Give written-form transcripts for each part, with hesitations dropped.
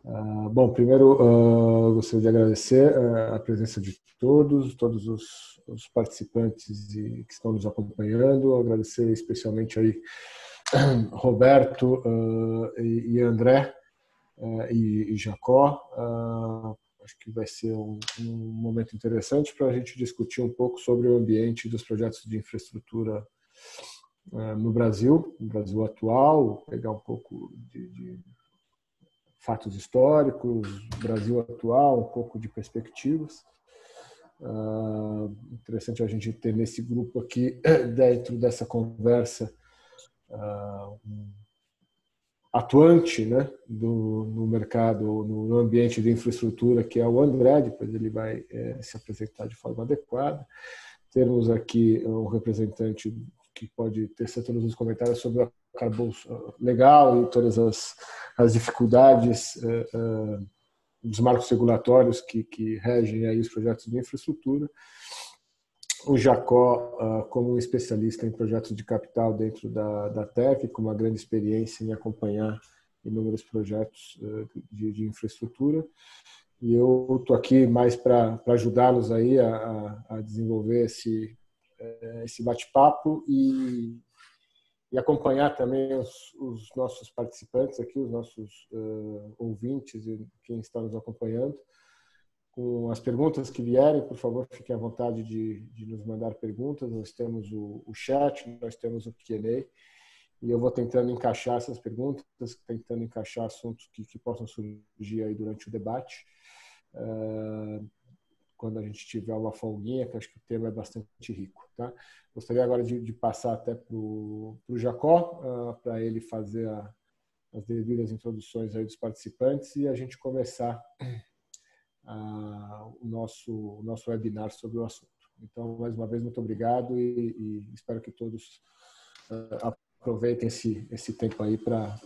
Bom, primeiro gostaria de agradecer a presença de todos os participantes que estão nos acompanhando, agradecer especialmente aí Roberto e André e Jacó. Acho que vai ser um momento interessante para a gente discutir um pouco sobre o ambiente dos projetos de infraestrutura no Brasil atual, pegar um pouco de fatos históricos, Brasil atual, um pouco de perspectivas. Interessante a gente ter nesse grupo aqui, dentro dessa conversa, atuante, né, no mercado, no ambiente de infraestrutura, que é o André, depois ele vai se apresentar de forma adequada. Termos aqui um representante que pode tecer todos os comentários sobre o arcabouço legal e todas as dificuldades dos marcos regulatórios que regem aí os projetos de infraestrutura. O Jacó, como um especialista em projetos de capital dentro da TEC, com uma grande experiência em acompanhar inúmeros projetos de infraestrutura. E eu estou aqui mais para ajudá-los aí a desenvolver esse bate-papo e acompanhar também os nossos participantes aqui, os nossos ouvintes e quem está nos acompanhando. Com as perguntas que vierem, por favor, fiquem à vontade de nos mandar perguntas. Nós temos o chat, nós temos o Q&A, e eu vou tentando encaixar essas perguntas, tentando encaixar assuntos que possam surgir aí durante o debate. Quando a gente tiver uma folguinha, que acho que o tema é bastante rico. Tá? Gostaria agora de passar até para o Jacó, para ele fazer as devidas introduções aí dos participantes e a gente começar o nosso webinar sobre o assunto. Então, mais uma vez, muito obrigado e espero que todos aproveitem esse tempo aí para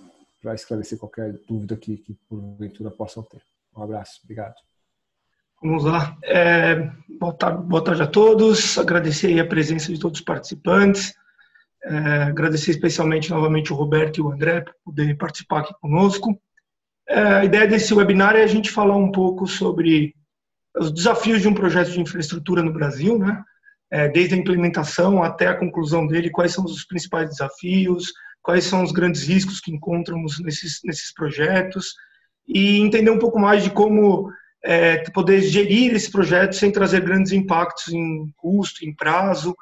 esclarecer qualquer dúvida que porventura possam ter. Um abraço, obrigado. Vamos lá. Boa tarde a todos. Agradecer a presença de todos os participantes. Agradecer especialmente novamente o Roberto e o André por poderem participar aqui conosco. A ideia desse webinar é a gente falar um pouco sobre os desafios de um projeto de infraestrutura no Brasil, né? Desde a implementação até a conclusão dele, quais são os principais desafios, quais são os grandes riscos que encontramos nesses projetos e entender um pouco mais de como poder gerir esse projeto sem trazer grandes impactos em custo, em prazo,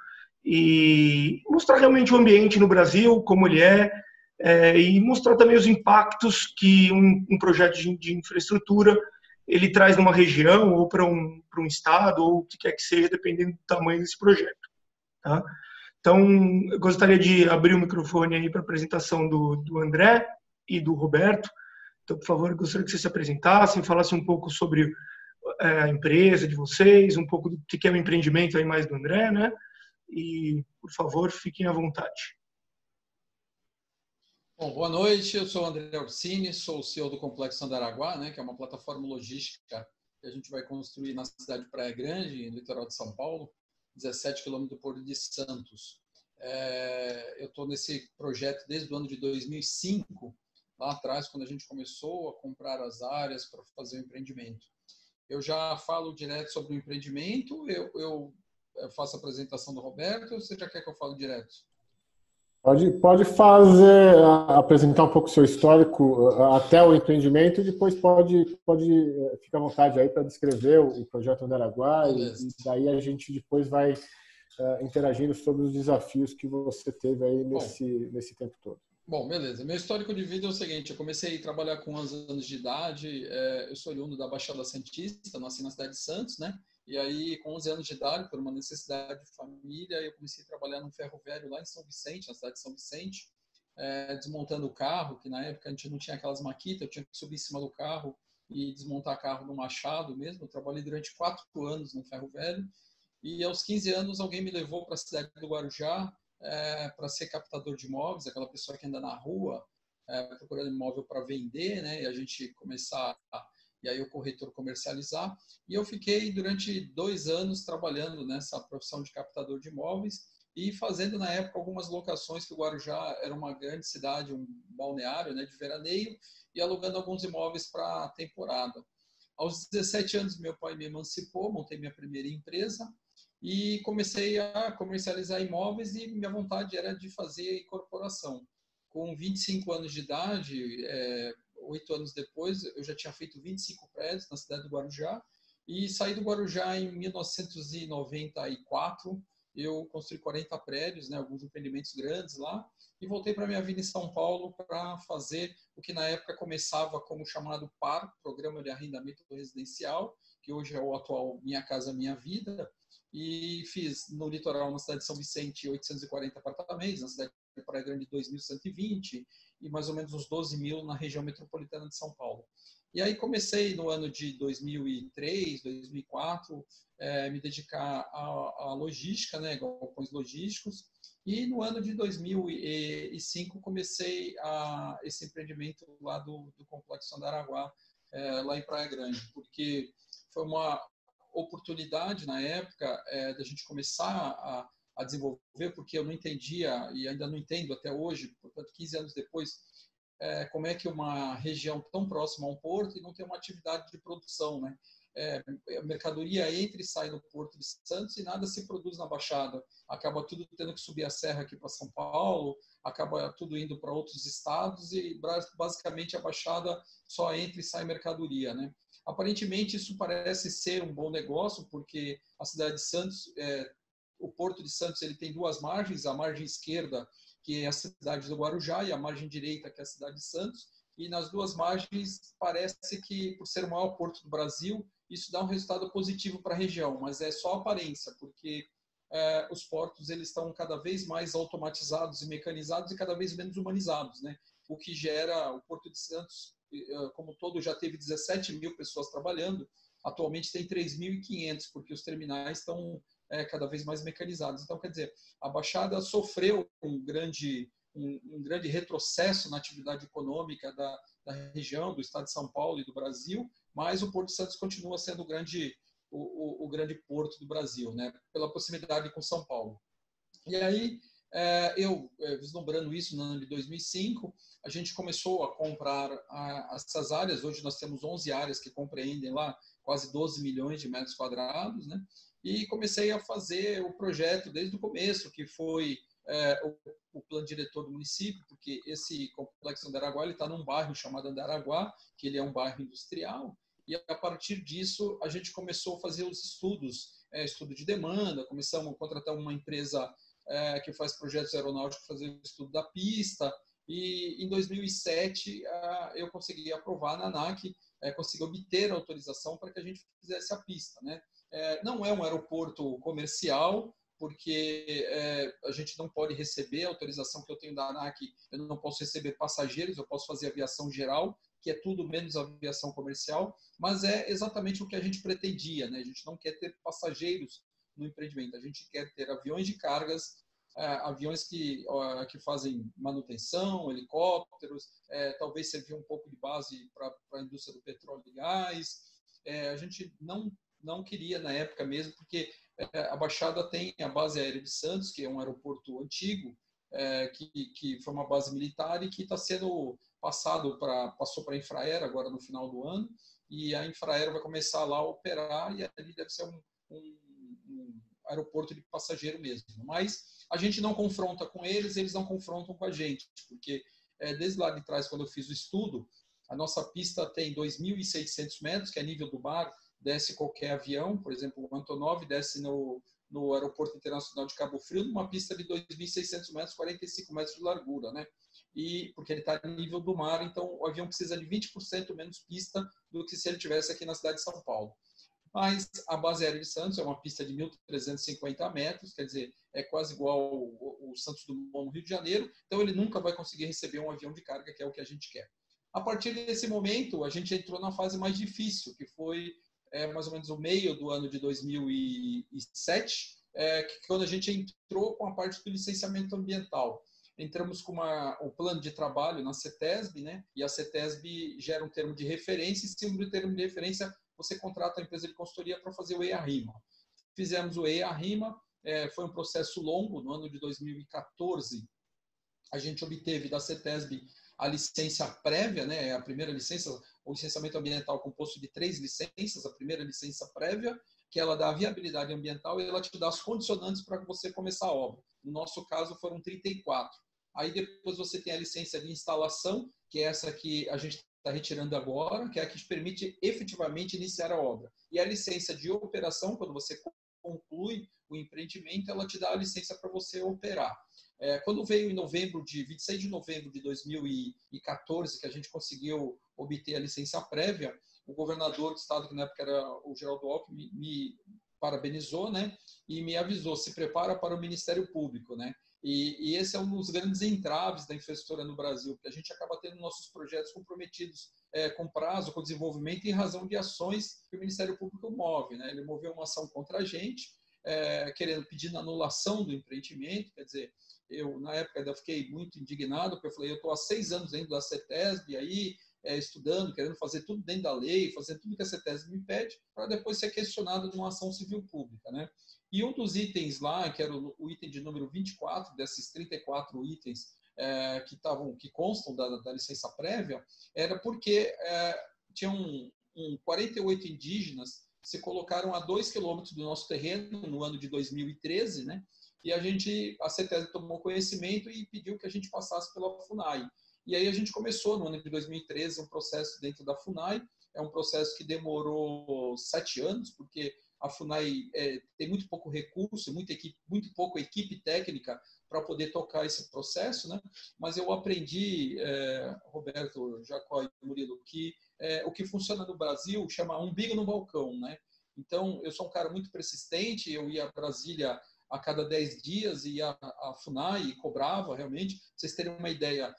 e mostrar realmente o ambiente no Brasil, como ele e mostrar também os impactos que um projeto de infraestrutura ele traz numa região ou para um estado ou o que quer que seja, dependendo do tamanho desse projeto. Tá? Então, eu gostaria de abrir o microfone aí para a apresentação do André e do Roberto. Então, por favor, eu gostaria que vocês se apresentassem, falassem um pouco sobre a empresa de vocês, um pouco do que é o empreendimento aí mais do André, né? E, por favor, fiquem à vontade. Bom, boa noite, eu sou o André Orsini, sou o CEO do Complexo Andaraguá, né, que é uma plataforma logística que a gente vai construir na cidade de Praia Grande, no litoral de São Paulo, 17 quilômetros do Porto de Santos. Eu estou nesse projeto desde o ano de 2005, lá atrás, quando a gente começou a comprar as áreas para fazer o empreendimento. Eu já falo direto sobre o empreendimento, eu faço a apresentação do Roberto, ou você já quer que eu fale direto? Pode apresentar um pouco o seu histórico até o empreendimento e depois pode ficar à vontade aí para descrever o projeto Andaraguá e daí a gente depois vai interagindo sobre os desafios que você teve aí nesse tempo todo. Bom, beleza. Meu histórico de vida é o seguinte, eu comecei a trabalhar com 11 anos de idade, eu sou oriundo da Baixada Santista, nasci na cidade de Santos, né? E aí, com 11 anos de idade, por uma necessidade de família, eu comecei a trabalhar no ferro velho lá em São Vicente, na cidade de São Vicente, desmontando o carro, que na época a gente não tinha aquelas maquitas, eu tinha que subir em cima do carro e desmontar carro no machado mesmo. Eu trabalhei durante 4 anos no ferro velho e aos 15 anos alguém me levou para a cidade do Guarujá para ser captador de imóveis, aquela pessoa que anda na rua procurando imóvel para vender, né? E a gente começar e aí o corretor comercializar. E eu fiquei durante 2 anos trabalhando nessa profissão de captador de imóveis e fazendo na época algumas locações, que o Guarujá era uma grande cidade, um balneário, né, de veraneio, e alugando alguns imóveis para temporada. Aos 17 anos, meu pai me emancipou, montei minha primeira empresa e comecei a comercializar imóveis, e minha vontade era de fazer incorporação. Com 25 anos de idade, 8 anos depois, eu já tinha feito 25 prédios na cidade do Guarujá, e saí do Guarujá em 1994. Eu construí 40 prédios, né, alguns empreendimentos grandes lá, e voltei para minha vida em São Paulo para fazer o que na época começava como chamado PAR, Programa de Arrendamento Residencial, que hoje é o atual Minha Casa Minha Vida, e fiz no litoral, na cidade de São Vicente, 840 apartamentos, na cidade de Praia Grande, 2.120, e mais ou menos uns 12 mil na região metropolitana de São Paulo. E aí comecei no ano de 2003, 2004, me dedicar à logística, né, galpões logísticos, e no ano de 2005 comecei esse empreendimento lá do Complexo Andaraguá, lá em Praia Grande, porque foi uma oportunidade na época da gente começar a desenvolver, porque eu não entendia, e ainda não entendo até hoje, portanto 15 anos depois, como é que uma região tão próxima a um porto e não tem uma atividade de produção, né? A mercadoria entra e sai do Porto de Santos e nada se produz na Baixada. Acaba tudo tendo que subir a serra aqui para São Paulo, acaba tudo indo para outros estados e basicamente a Baixada só entra e sai mercadoria, né? Aparentemente isso parece ser um bom negócio, porque a cidade de Santos, o Porto de Santos, ele tem duas margens, a margem esquerda, que é a cidade do Guarujá, e a margem direita, que é a cidade de Santos, e nas duas margens parece que, por ser o maior porto do Brasil, isso dá um resultado positivo para a região, mas é só aparência, porque os portos eles estão cada vez mais automatizados e mecanizados e cada vez menos humanizados, né? O que gera o Porto de Santos, como todo, já teve 17 mil pessoas trabalhando, atualmente tem 3.500, porque os terminais estão cada vez mais mecanizados. Então, quer dizer, a Baixada sofreu um grande retrocesso na atividade econômica da região, do estado de São Paulo e do Brasil, mas o Porto de Santos continua sendo o grande porto do Brasil, né, pela proximidade com São Paulo. E aí, vislumbrando isso no ano de 2005, a gente começou a comprar essas áreas. Hoje nós temos 11 áreas que compreendem lá quase 12 milhões de metros quadrados, né? E comecei a fazer o projeto desde o começo, que foi o plano diretor do município, porque esse complexo Andaraguá está num bairro chamado Andaraguá, que ele é um bairro industrial, e a partir disso a gente começou a fazer os estudos, estudo de demanda, começamos a contratar uma empresa que faz projetos aeronáuticos, fazer o estudo da pista, e em 2007 eu consegui aprovar na ANAC, consegui obter a autorização para que a gente fizesse a pista, né? Não é um aeroporto comercial, porque a gente não pode receber a autorização que eu tenho da ANAC, eu não posso receber passageiros, eu posso fazer aviação geral, que é tudo menos aviação comercial, mas é exatamente o que a gente pretendia, né? A gente não quer ter passageiros no empreendimento, a gente quer ter aviões de cargas, aviões que fazem manutenção, helicópteros, talvez servir um pouco de base para a indústria do petróleo e gás. A gente não queria na época mesmo, porque a Baixada tem a base aérea de Santos, que é um aeroporto antigo, que foi uma base militar e que está sendo passou para a Infraero agora no final do ano, e a Infraero vai começar lá a operar, e ali deve ser um aeroporto de passageiro mesmo. Mas a gente não confronta com eles, eles não confrontam com a gente, porque desde lá de trás, quando eu fiz o estudo, a nossa pista tem 2.600 metros, que é nível do mar, desce qualquer avião, por exemplo, o Antonov desce no Aeroporto Internacional de Cabo Frio, numa pista de 2.600 metros, 45 metros de largura, né? E porque ele está no nível do mar, então o avião precisa de 20% menos pista do que se ele estivesse aqui na cidade de São Paulo. Mas a base aérea de Santos é uma pista de 1.350 metros, quer dizer, é quase igual o Santos Dumont no Rio de Janeiro, então ele nunca vai conseguir receber um avião de carga, que é o que a gente quer. A partir desse momento, a gente entrou na fase mais difícil, que foi mais ou menos o meio do ano de 2007, quando a gente entrou com a parte do licenciamento ambiental. Entramos com o plano de trabalho na CETESB, né? E a CETESB gera um termo de referência, e em cima do termo de referência você contrata a empresa de consultoria para fazer o EIA-RIMA. Fizemos o EIA-RIMA, foi um processo longo. No ano de 2014, a gente obteve da CETESB a licença prévia, né? A primeira licença, o licenciamento ambiental composto de 3 licenças. A primeira licença prévia, que ela dá a viabilidade ambiental e ela te dá as condicionantes para você começar a obra. No nosso caso, foram 34. Aí depois você tem a licença de instalação, que é essa que a gente está retirando agora, que é a que te permite efetivamente iniciar a obra. E a licença de operação, quando você conclui o empreendimento, ela te dá a licença para você operar. Quando veio em 26 de novembro de 2014, que a gente conseguiu obter a licença prévia, o governador do estado, que na época era o Geraldo Alckmin, me parabenizou, né, e me avisou: se prepara para o Ministério Público, né? E esse é um dos grandes entraves da infraestrutura no Brasil, porque a gente acaba tendo nossos projetos comprometidos com prazo, com desenvolvimento, em razão de ações que o Ministério Público move, né? Ele moveu uma ação contra a gente, pedindo anulação do empreendimento. Quer dizer, eu, na época, ainda fiquei muito indignado, porque eu falei: eu estou há 6 anos dentro da CETESB, aí, estudando, querendo fazer tudo dentro da lei, fazer tudo que a CETESB me pede, para depois ser questionado numa ação civil pública, né? E um dos itens lá, que era o item de número 24, desses 34 itens que constam da licença prévia, era porque tinham 48 indígenas se colocaram a 2 quilômetros do nosso terreno no ano de 2013, né? E a CETESB tomou conhecimento e pediu que a gente passasse pela FUNAI. E aí a gente começou, no ano de 2013, um processo dentro da FUNAI. É um processo que demorou 7 anos, porque a FUNAI tem muito pouco recurso, muito pouco equipe técnica para poder tocar esse processo, né? Mas eu aprendi, Roberto, Jacó e Murilo, que o que funciona no Brasil chama umbigo no balcão, né? Então, eu sou um cara muito persistente, eu ia a Brasília a cada 10 dias, ia à FUNAI e cobrava, realmente. Pra vocês terem uma ideia,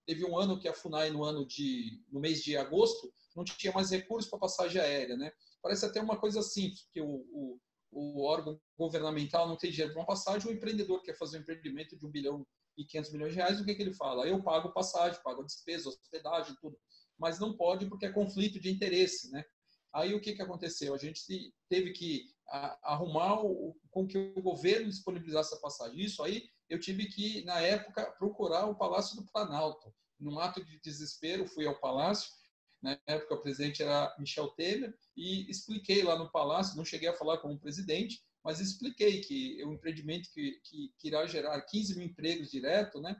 teve um ano que a FUNAI, no mês de agosto, não tinha mais recursos para passagem aérea, né? Parece até uma coisa simples, porque o órgão governamental não tem dinheiro para uma passagem. O empreendedor quer fazer um empreendimento de 1 bilhão e 500 milhões de reais, o que ele fala? Eu pago passagem, pago a despesa, hospedagem, tudo. Mas não pode, porque é conflito de interesse, né? Aí o que aconteceu? A gente teve que arrumar com que o governo disponibilizasse a passagem. Isso aí eu tive que, na época, procurar o Palácio do Planalto. Num ato de desespero, fui ao Palácio. Na época, o presidente era Michel Temer, e expliquei lá no Palácio, não cheguei a falar com o presidente, mas expliquei que o empreendimento que irá gerar 15 mil empregos direto, né,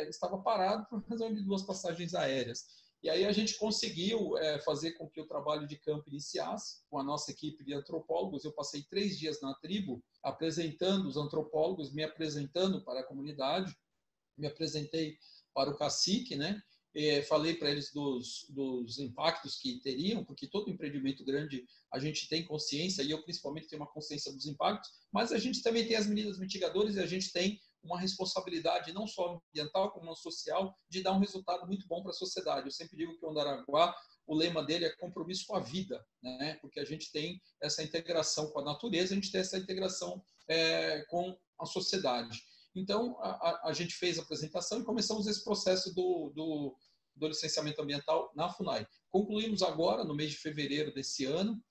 estava parado por razão de 2 passagens aéreas. E aí a gente conseguiu fazer com que o trabalho de campo iniciasse com a nossa equipe de antropólogos. Eu passei 3 dias na tribo apresentando os antropólogos, me apresentando para a comunidade, me apresentei para o cacique, né? Falei para eles dos impactos que teriam, porque todo empreendimento grande a gente tem consciência, e eu principalmente tenho uma consciência dos impactos, mas a gente também tem as medidas mitigadoras e a gente tem uma responsabilidade não só ambiental, como social, de dar um resultado muito bom para a sociedade. Eu sempre digo que o Andaraguá, o lema dele é compromisso com a vida, né? Porque a gente tem essa integração com a natureza, a gente tem essa integração com a sociedade. Então, a gente fez a apresentação e começamos esse processo do licenciamento ambiental na FUNAI. Concluímos agora, no mês de fevereiro desse ano,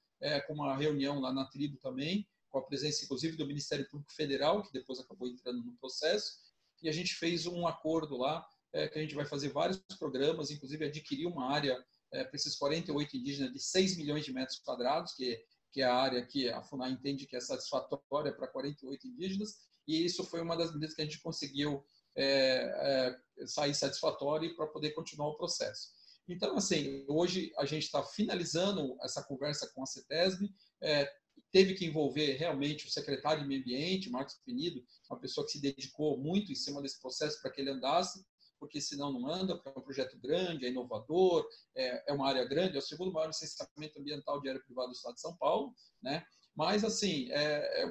com uma reunião lá na tribo também, com a presença, inclusive, do Ministério Público Federal, que depois acabou entrando no processo, e a gente fez um acordo lá, que a gente vai fazer vários programas, inclusive adquirir uma área para esses 48 indígenas de 6 milhões de metros quadrados, que é a área que a FUNAI entende que é satisfatória para 48 indígenas, e isso foi uma das medidas que a gente conseguiu sair satisfatório para poder continuar o processo. Então, assim, hoje a gente está finalizando essa conversa com a CETESB, teve que envolver realmente o secretário de Meio Ambiente, Marcos Penido, uma pessoa que se dedicou muito em cima desse processo para que ele andasse, porque senão não anda, porque é um projeto grande, é inovador, é uma área grande, é o segundo maior licenciamento ambiental de área privada do estado de São Paulo, né? Mas, assim, é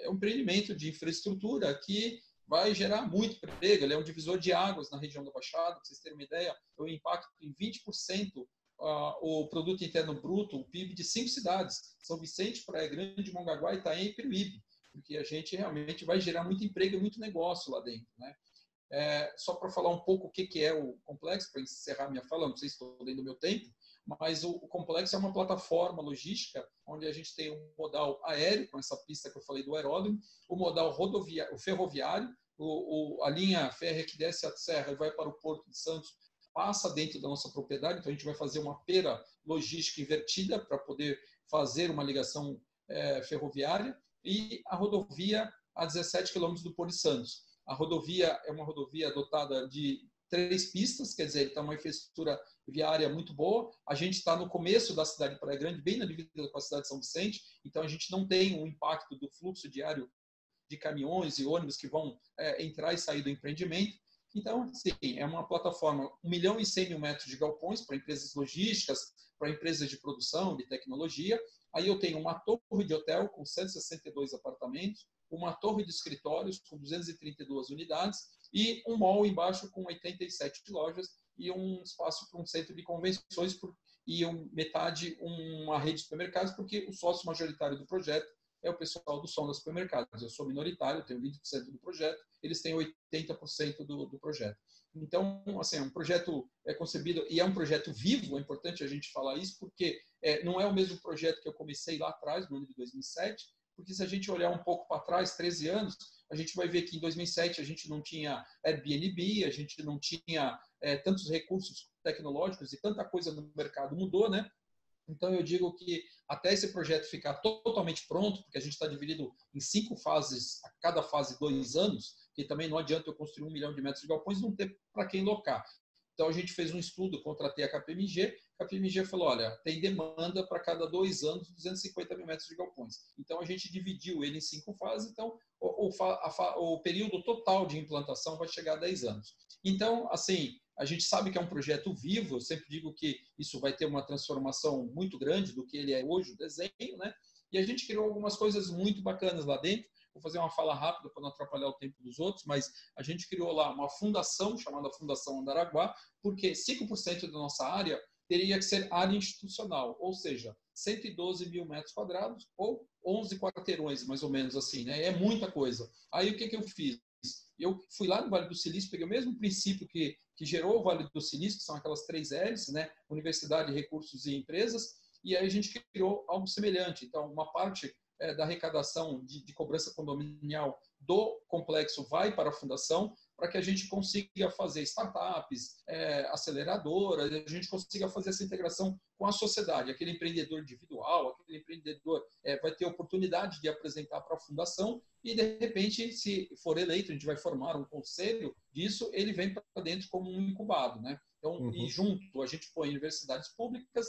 um empreendimento de infraestrutura que vai gerar muito emprego. Ele é um divisor de águas na região da Baixada. Para vocês terem uma ideia, o impacto em 20% o produto interno bruto, o PIB de 5 cidades: São Vicente, Praia Grande, Mongaguá, Itaém e Peruíbe, porque a gente realmente vai gerar muito emprego e muito negócio lá dentro, né? Só para falar um pouco o que é o complexo, para encerrar minha fala, não sei se estou dentro do meu tempo, mas o complexo é uma plataforma logística onde a gente tem um modal aéreo, com essa pista que eu falei do aeródromo, o modal rodoviário, o ferroviário, a linha férrea que desce a serra e vai para o Porto de Santos, passa dentro da nossa propriedade, então a gente vai fazer uma pera logística invertida para poder fazer uma ligação ferroviária, e a rodovia a 17 quilômetros do Porto de Santos. A rodovia é uma rodovia dotada de 3 pistas, quer dizer, está uma infraestrutura viária muito boa. A gente está no começo da cidade de Praia Grande, bem na divisa com a cidade de São Vicente, então a gente não tem um impacto do fluxo diário de caminhões e ônibus que vão entrar e sair do empreendimento. Então, sim, é uma plataforma 1.100.000 metros de galpões para empresas logísticas, para empresas de produção, de tecnologia. Aí eu tenho uma torre de hotel com 162 apartamentos, uma torre de escritórios com 232 unidades e um mall embaixo com 87 lojas e um espaço para um centro de convenções e metade uma rede de supermercados, porque o sócio majoritário do projeto é o pessoal do Sonda Supermercados. Eu sou minoritário, eu tenho 20% do projeto, eles têm 80% do projeto. Então, assim, um projeto é concebido, e é um projeto vivo, é importante a gente falar isso, porque não é o mesmo projeto que eu comecei lá atrás, no ano de 2007, porque se a gente olhar um pouco para trás, 13 anos, a gente vai ver que em 2007 a gente não tinha Airbnb, a gente não tinha tantos recursos tecnológicos e tanta coisa no mercado mudou, né? Então, eu digo que até esse projeto ficar totalmente pronto, porque a gente está dividido em 5 fases, a cada fase 2 anos, que também não adianta eu construir 1 milhão de metros de galpões e não ter para quem locar. Então, a gente fez um estudo, contratei a KPMG falou, olha, tem demanda para cada 2 anos, 250 mil metros de galpões. Então, a gente dividiu ele em 5 fases, então o período total de implantação vai chegar a 10 anos. Então, assim, a gente sabe que é um projeto vivo, eu sempre digo que isso vai ter uma transformação muito grande do que ele é hoje, o desenho, né? E a gente criou algumas coisas muito bacanas lá dentro. Vou fazer uma fala rápida para não atrapalhar o tempo dos outros, mas a gente criou lá uma fundação, chamada Fundação Andaraguá, porque 5% da nossa área teria que ser área institucional, ou seja, 112 mil metros quadrados ou 11 quarteirões, mais ou menos assim, né? É muita coisa. Aí o que eu fiz? Eu fui lá no Vale do Silício, peguei o mesmo princípio que gerou o Vale do Silício, que são aquelas 3 L's, né? Universidade, recursos e empresas, e aí a gente criou algo semelhante. Então, uma parte da arrecadação de cobrança condominial do complexo vai para a fundação, para que a gente consiga fazer startups, aceleradoras, a gente consiga fazer essa integração com a sociedade. Aquele empreendedor individual, aquele empreendedor vai ter oportunidade de apresentar para a fundação e, de repente, se for eleito, a gente vai formar um conselho disso, ele vem para dentro como um incubado, né? Então, e junto, a gente põe universidades públicas,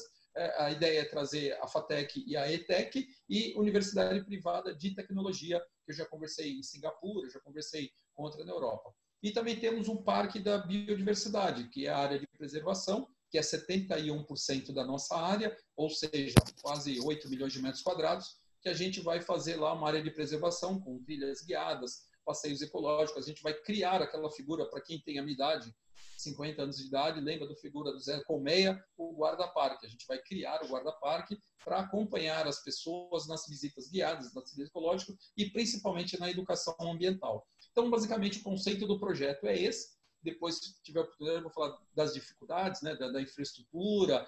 a ideia é trazer a FATEC e a ETEC e universidade privada de tecnologia, que eu já conversei em Singapura, já conversei com outra na Europa. E também temos um parque da biodiversidade, que é a área de preservação, que é 71% da nossa área, ou seja, quase 8 milhões de metros quadrados, que a gente vai fazer lá uma área de preservação com trilhas guiadas, passeios ecológicos. A gente vai criar aquela figura, para quem tem a minha idade, 50 anos de idade, lembra da figura do Zé Colmeia, o guarda-parque. A gente vai criar o guarda-parque para acompanhar as pessoas nas visitas guiadas, nas trilhas ecológicas e principalmente na educação ambiental. Então, basicamente, o conceito do projeto é esse. Depois, se tiver oportunidade, eu vou falar das dificuldades, né, da infraestrutura,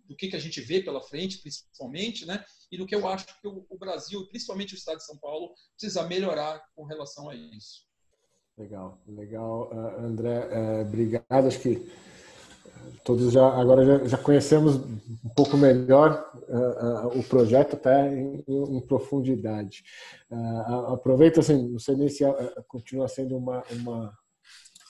do que a gente vê pela frente, principalmente, né, e do que eu acho que o Brasil, principalmente o estado de São Paulo, precisa melhorar com relação a isso. Legal, legal, André. Obrigado. Acho que todos agora já conhecemos um pouco melhor o projeto até em profundidade. Aproveito, assim, não sei nem se continua sendo uma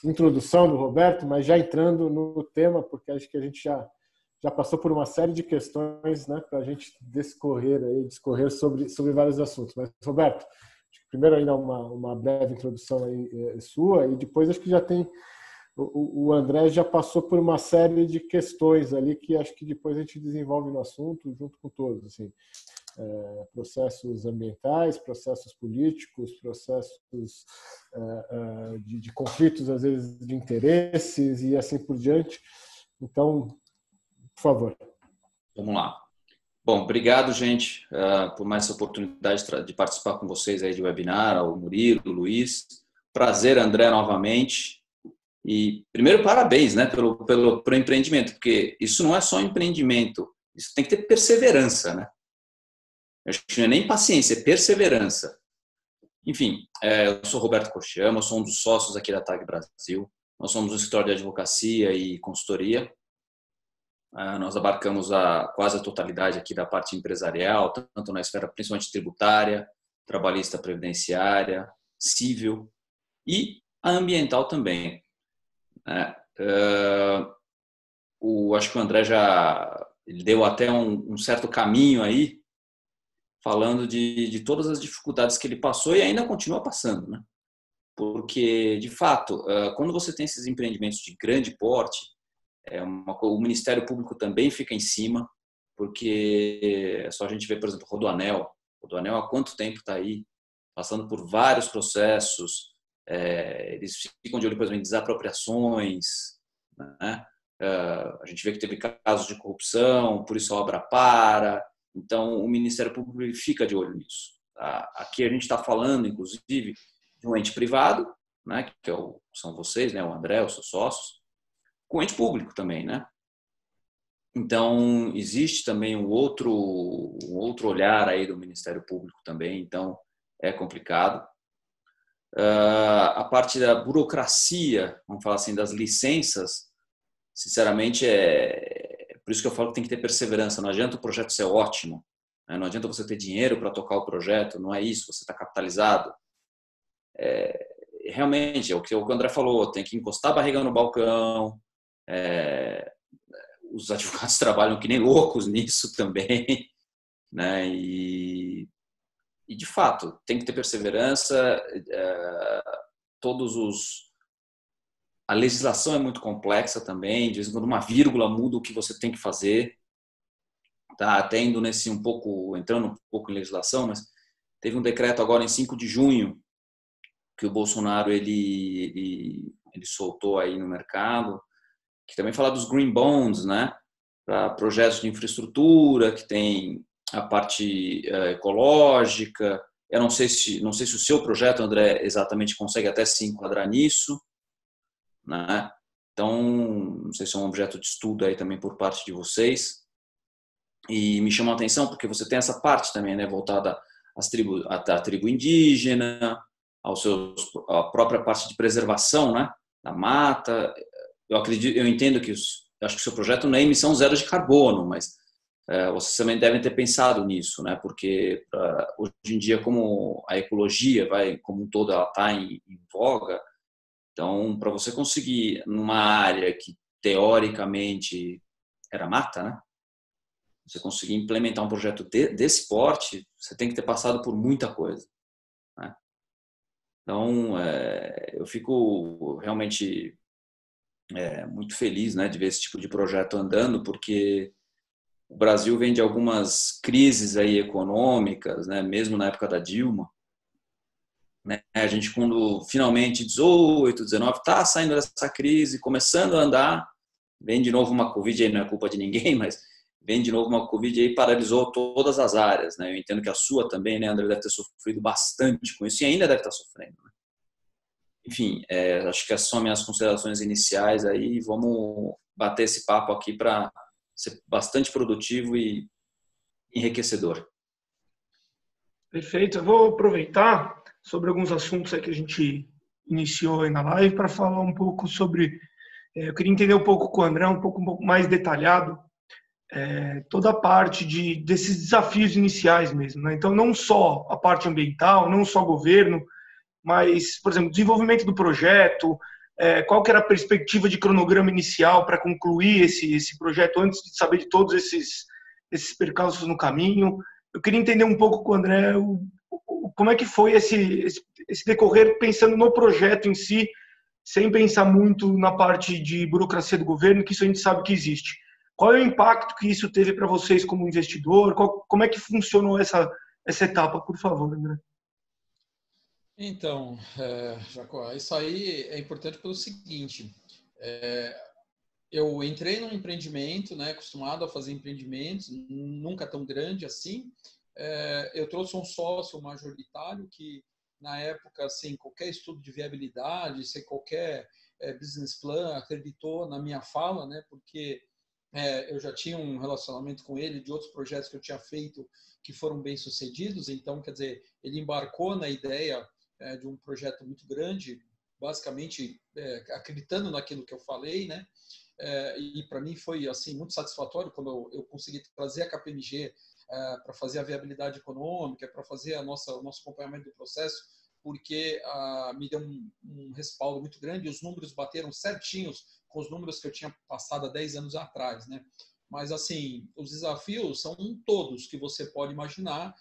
introdução do Roberto, mas já entrando no tema, porque acho que a gente já passou por uma série de questões, né, para a gente discorrer sobre vários assuntos. Mas, Roberto, primeiro ainda uma breve introdução aí sua, e depois acho que já tem o André já passou por uma série de questões ali que acho que depois a gente desenvolve no assunto junto com todos, assim, processos ambientais, processos políticos, processos de conflitos às vezes de interesses e assim por diante. Então, por favor. Vamos lá. Bom, obrigado, gente, por mais essa oportunidade de participar com vocês aí de webinar, ao Murilo, ao Luiz. Prazer, André, novamente. E, primeiro, parabéns, né, pelo empreendimento, porque isso não é só empreendimento, isso tem que ter perseverança, né? Eu acho que não é nem paciência, é perseverança. Enfim, eu sou Roberto Kochiyama, eu sou um dos sócios aqui da TAG Brasil. Nós somos um escritório de advocacia e consultoria. Nós abarcamos quase a totalidade aqui da parte empresarial, tanto na esfera principalmente tributária, trabalhista previdenciária, civil e a ambiental também. Acho que o André ele deu até um certo caminho aí, falando de todas as dificuldades que ele passou e ainda continua passando, né? Porque, de fato, quando você tem esses empreendimentos de grande porte, o Ministério Público também fica em cima, porque é só a gente ver, por exemplo, o Rodoanel. O Rodoanel há quanto tempo está aí, passando por vários processos, eles ficam de olho, por exemplo, em desapropriações, né? A gente vê que teve casos de corrupção, por isso a obra para. Então, o Ministério Público fica de olho nisso. Tá? Aqui a gente está falando, inclusive, de um ente privado, né, que são vocês, né, o André, os seus sócios, com o ente público também, né? Então, existe também um outro olhar aí do Ministério Público também, então é complicado. A parte da burocracia, vamos falar assim, das licenças, sinceramente, por isso que eu falo que tem que ter perseverança. Não adianta o projeto ser ótimo, né? Não adianta você ter dinheiro para tocar o projeto, não é isso, você está capitalizado. Realmente, é o que o André falou, tem que encostar a barriga no balcão. Os advogados trabalham que nem loucos nisso também, né? E de fato, tem que ter perseverança. A legislação é muito complexa também, de vez em quando uma vírgula muda o que você tem que fazer. Tá até indo entrando um pouco em legislação, mas teve um decreto agora em 5 de junho que o Bolsonaro ele soltou aí no mercado, que também fala dos green bonds, né, para projetos de infraestrutura, que tem a parte ecológica. Eu não sei se o seu projeto, André, exatamente consegue até se enquadrar nisso, né? Então, não sei se é um objeto de estudo aí também por parte de vocês. E me chama a atenção porque você tem essa parte também, né, voltada à tribo indígena, a própria parte de preservação, né, da mata. Eu entendo que acho que o seu projeto não é emissão zero de carbono, mas vocês também devem ter pensado nisso, né? Porque hoje em dia, como a ecologia como um todo, ela está em voga. Então, para você conseguir numa área que teoricamente era mata, né? Você conseguir implementar um projeto desse porte, você tem que ter passado por muita coisa, né? Então, eu fico realmente muito feliz, né, de ver esse tipo de projeto andando, porque o Brasil vem de algumas crises aí econômicas, né, mesmo na época da Dilma, né? A gente, quando finalmente 18, 19 está saindo dessa crise, começando a andar, vem de novo uma Covid, aí não é culpa de ninguém, mas vem de novo uma Covid e paralisou todas as áreas, né? Eu entendo que a sua também, né, André, deve ter sofrido bastante com isso e ainda deve estar sofrendo, né? Enfim, acho que essas são minhas considerações iniciais aí. Vamos bater esse papo aqui para ser bastante produtivo e enriquecedor. Perfeito. Eu vou aproveitar sobre alguns assuntos aí que a gente iniciou aí na live para falar um pouco sobre. Eu queria entender um pouco com o André, um pouco mais detalhado, toda a parte desses desafios iniciais mesmo, né? Então, não só a parte ambiental, não só governo, mas, por exemplo, desenvolvimento do projeto, qual que era a perspectiva de cronograma inicial para concluir esse projeto antes de saber de todos esses percalços no caminho. Eu queria entender um pouco com o André como é que foi esse decorrer pensando no projeto em si, sem pensar muito na parte de burocracia do governo, que isso a gente sabe que existe. Qual é o impacto que isso teve para vocês como investidor? Como é que funcionou essa etapa, por favor, André? Então, Jacó, isso aí é importante pelo seguinte, eu entrei num empreendimento, né, acostumado a fazer empreendimentos, nunca tão grande assim. Eu trouxe um sócio majoritário que, na época, sem qualquer estudo de viabilidade, sem qualquer business plan, acreditou na minha fala, né? Porque eu já tinha um relacionamento com ele de outros projetos que eu tinha feito que foram bem sucedidos. Então, quer dizer, ele embarcou na ideia de um projeto muito grande, basicamente acreditando naquilo que eu falei, né? E para mim foi assim muito satisfatório quando eu consegui trazer a KPMG para fazer a viabilidade econômica, para fazer o nosso acompanhamento do processo, porque me deu um respaldo muito grande e os números bateram certinhos com os números que eu tinha passado há 10 anos atrás, né? Mas, assim, os desafios são todos que você pode imaginar,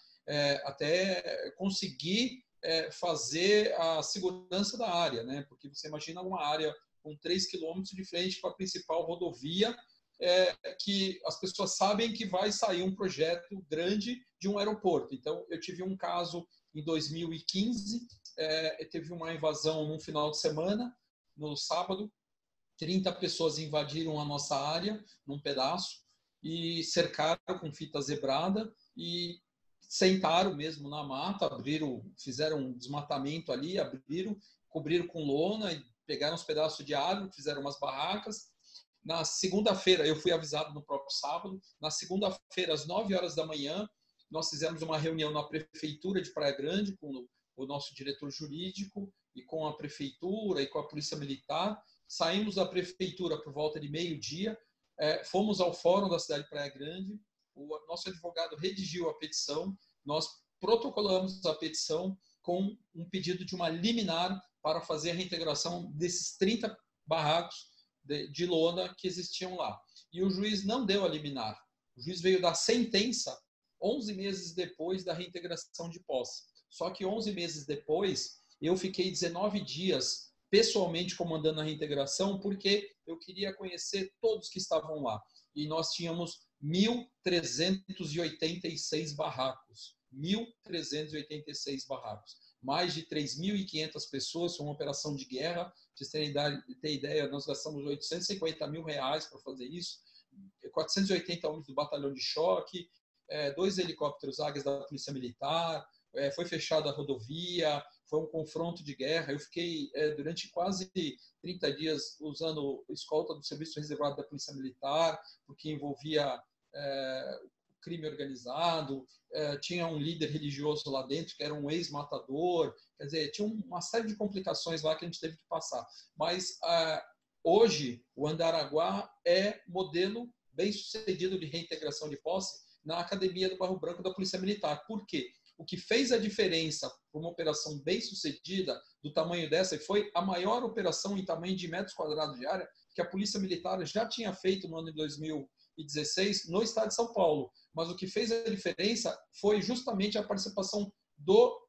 até conseguir fazer a segurança da área, né? Porque você imagina uma área com 3 quilômetros de frente para a principal rodovia, que as pessoas sabem que vai sair um projeto grande de um aeroporto. Então, eu tive um caso em 2015, teve uma invasão num final de semana, no sábado, 30 pessoas invadiram a nossa área, num pedaço, e cercaram com fita zebrada e sentaram mesmo na mata, fizeram um desmatamento ali, cobriram com lona, e pegaram uns pedaços de árvore, fizeram umas barracas. Na segunda-feira, eu fui avisado no próprio sábado, na segunda-feira, às 9 horas da manhã, nós fizemos uma reunião na Prefeitura de Praia Grande, com o nosso diretor jurídico, e com a Prefeitura, e com a Polícia Militar. Saímos da Prefeitura por volta de meio-dia, fomos ao Fórum da cidade de Praia Grande, o nosso advogado redigiu a petição, nós protocolamos a petição com um pedido de uma liminar para fazer a reintegração desses 30 barracos de lona que existiam lá. E o juiz não deu a liminar. O juiz veio dar sentença 11 meses depois da reintegração de posse. Só que 11 meses depois, eu fiquei 19 dias pessoalmente comandando a reintegração, porque eu queria conhecer todos que estavam lá. E nós tínhamos 1.386 barracos. 1.386 barracos. Mais de 3.500 pessoas, foi uma operação de guerra. Para vocês terem ideia, nós gastamos R$850 mil para fazer isso. 480 homens do batalhão de choque, 2 helicópteros Águias da Polícia Militar, foi fechada a rodovia, foi um confronto de guerra. Eu fiquei durante quase 30 dias usando escolta do Serviço Reservado da Polícia Militar, porque envolvia crime organizado, tinha um líder religioso lá dentro que era um ex-matador, quer dizer, tinha uma série de complicações lá que a gente teve que passar. Mas hoje o Andaraguá é modelo bem sucedido de reintegração de posse na Academia do Barro Branco da Polícia Militar. Por quê? O que fez a diferença para uma operação bem sucedida do tamanho dessa, e foi a maior operação em tamanho de metros quadrados de área que a Polícia Militar já tinha feito no ano de 2016 no estado de São Paulo. Mas o que fez a diferença foi justamente a participação do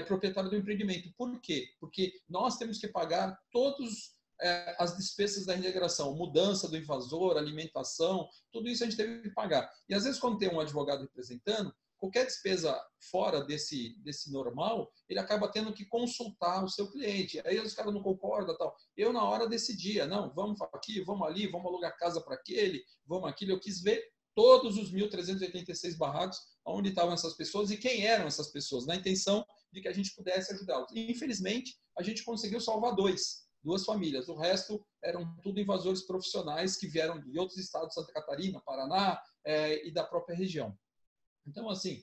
proprietário do empreendimento. Por quê? Porque nós temos que pagar todas as despesas da reintegração, mudança do invasor, alimentação, tudo isso a gente teve que pagar. E às vezes quando tem um advogado representando, qualquer despesa fora desse normal, ele acaba tendo que consultar o seu cliente. Aí os caras não concordam, tal. Eu, na hora, decidia, não, vamos aqui, vamos ali, vamos alugar casa para aquele, vamos aquilo. Eu quis ver todos os 1.386 barracos, onde estavam essas pessoas e quem eram essas pessoas, na intenção de que a gente pudesse ajudá-los. E, infelizmente, a gente conseguiu salvar duas famílias. O resto eram tudo invasores profissionais que vieram de outros estados, Santa Catarina, Paraná e da própria região. Então, assim,